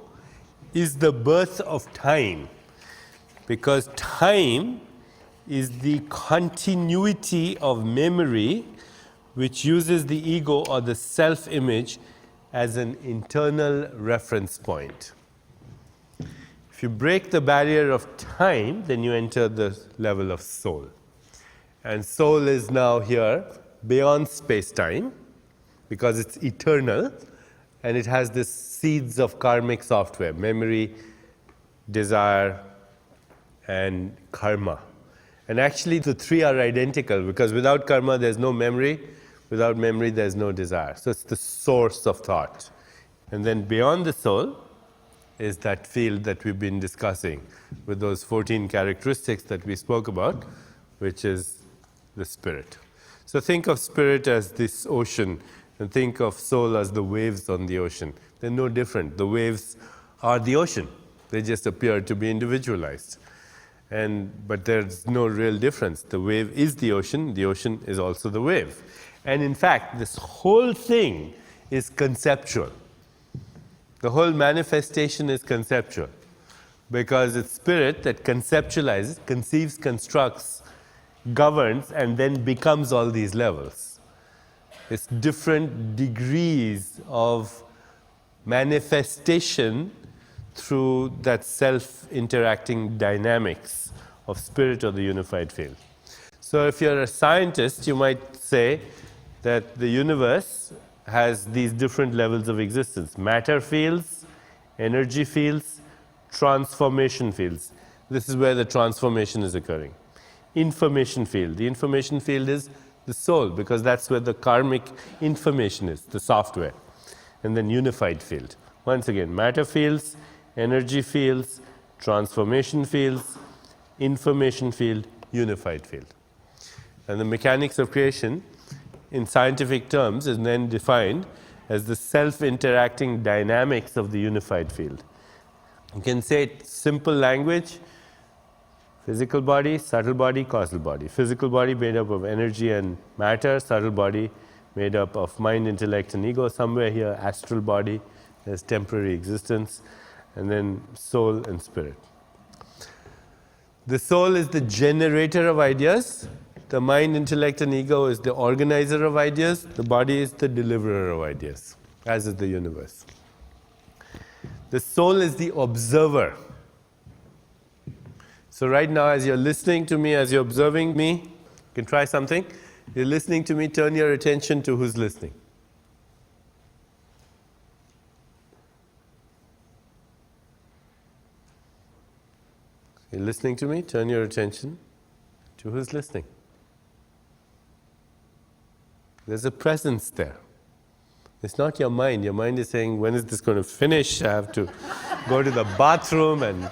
is the birth of time. Because time is the continuity of memory which uses the ego or the self-image as an internal reference point. If you break the barrier of time, then you enter the level of soul. And soul is now here beyond space-time because it's eternal, and it has this seeds of karmic software, memory, desire, and karma. And actually the three are identical because without karma there's no memory, without memory there's no desire. So it's the source of thought. And then beyond the soul is that field that we've been discussing with those 14 characteristics that we spoke about, which is the spirit. So think of spirit as this ocean and think of soul as the waves on the ocean. They're no different. The waves are the ocean. They just appear to be individualized. But there's no real difference. The wave is the ocean is also the wave. And in fact, this whole thing is conceptual. The whole manifestation is conceptual because it's spirit that conceptualizes, conceives, constructs, governs, and then becomes all these levels. It's different degrees of manifestation through that self-interacting dynamics of spirit or the unified field. So if you're a scientist, you might say that the universe has these different levels of existence: matter fields, energy fields, transformation fields. This is where the transformation is occurring. Information field. The information field is the soul because that's where the karmic information is, the software. And then unified field. Once again, matter fields, energy fields, transformation fields, information field, unified field. And the mechanics of creation in scientific terms is then defined as the self-interacting dynamics of the unified field. You can say it simple language: physical body, subtle body, causal body. Physical body made up of energy and matter, subtle body made up of mind, intellect, and ego. Somewhere here, astral body has temporary existence, and then soul and spirit. The soul is the generator of ideas. The mind, intellect, and ego is the organizer of ideas. The body is the deliverer of ideas, as is the universe. The soul is the observer. So right now, as you're listening to me, as you're observing me, you can try something. You're listening to me, turn your attention to who's listening. You're listening to me, turn your attention to who's listening. There's a presence there. It's not your mind. Your mind is saying, when is this going to finish? I have to go to the bathroom, and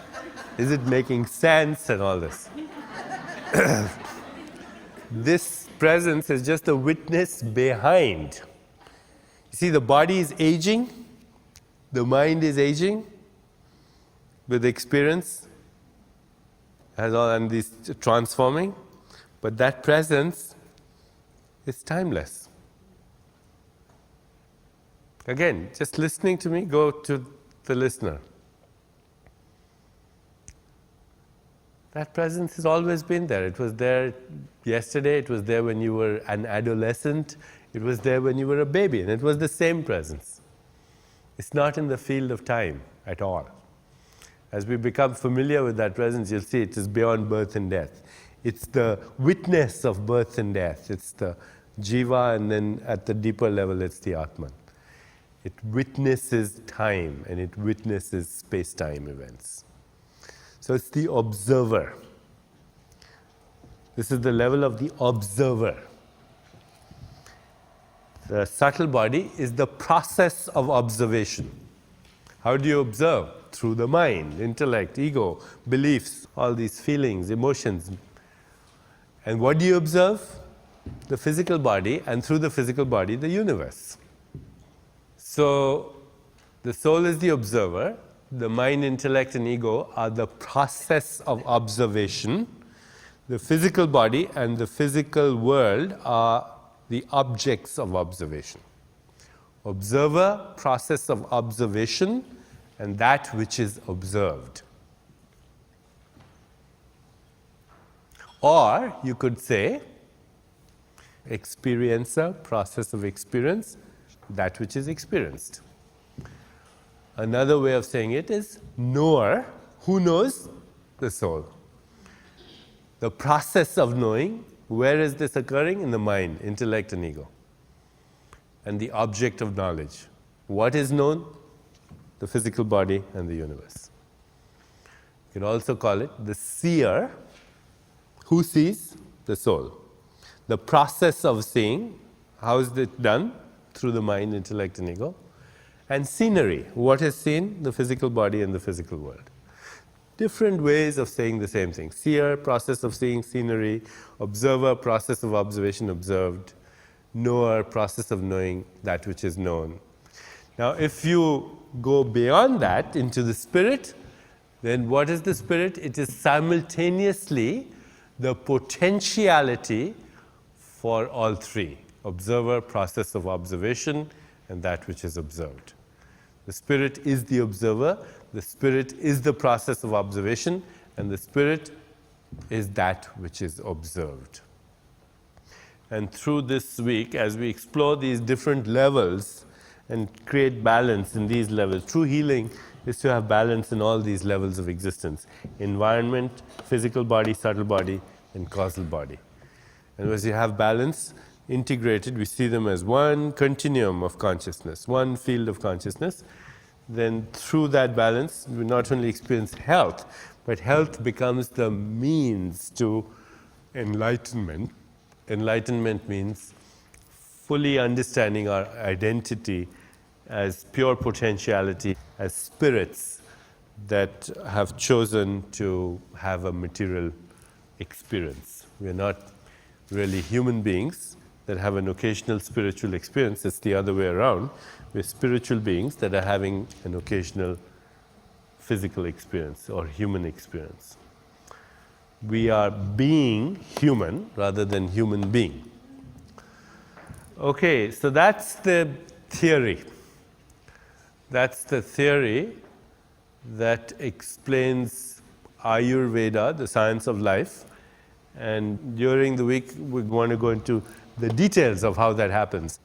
is it making sense, and all this. This presence is just a witness behind. You see, the body is aging, the mind is aging with experience, and these transforming, but that presence is timeless. Again, just listening to me, go to the listener. That presence has always been there. It was there yesterday, it was there when you were an adolescent, it was there when you were a baby, and it was the same presence. It's not in the field of time at all. As we become familiar with that presence, you'll see it is beyond birth and death. It's the witness of birth and death. It's the jiva, and then at the deeper level, it's the Atman. It witnesses time, and it witnesses space-time events. So it's the observer. This is the level of the observer. The subtle body is the process of observation. How do you observe? Through the mind, intellect, ego, beliefs, all these feelings, emotions. And what do you observe? The physical body, and through the physical body, the universe. So the soul is the observer. The mind, intellect, and ego are the process of observation. The physical body and the physical world are the objects of observation. Observer, process of observation, and that which is observed. Or you could say, experiencer, process of experience, that which is experienced. Another way of saying it is knower. Who knows? The soul. The process of knowing Where is this occurring? In the mind, intellect and ego. And the object of knowledge. What is known? The physical body and the universe. You can also call it the seer. Who sees? The soul. The process of seeing, how is it done? Through the mind, intellect and ego. And scenery. What is seen? The physical body and the physical world. Different ways of saying the same thing. Seer, process of seeing scenery. Observer, process of observation observed. Knower, process of knowing that which is known. Now, if you go beyond that into the spirit, then what is the spirit? It is simultaneously the potentiality for all three. Observer, process of observation, and that which is observed. The spirit is the observer, the spirit is the process of observation, and the spirit is that which is observed. And through this week, as we explore these different levels and create balance in these levels, true healing is to have balance in all these levels of existence. Environment, physical body, subtle body, and causal body. And as you have balance integrated, we see them as one continuum of consciousness, one field of consciousness. Then through that balance, we not only experience health, but health becomes the means to enlightenment. Enlightenment means fully understanding our identity as pure potentiality, as spirits that have chosen to have a material experience. We are not really human beings that have an occasional spiritual experience. It's the other way around. We're spiritual beings that are having an occasional physical experience or human experience. We are being human rather than human being. Okay, so that's the theory. That's the theory that explains Ayurveda, the science of life. And during the week, we want to go into the details of how that happens.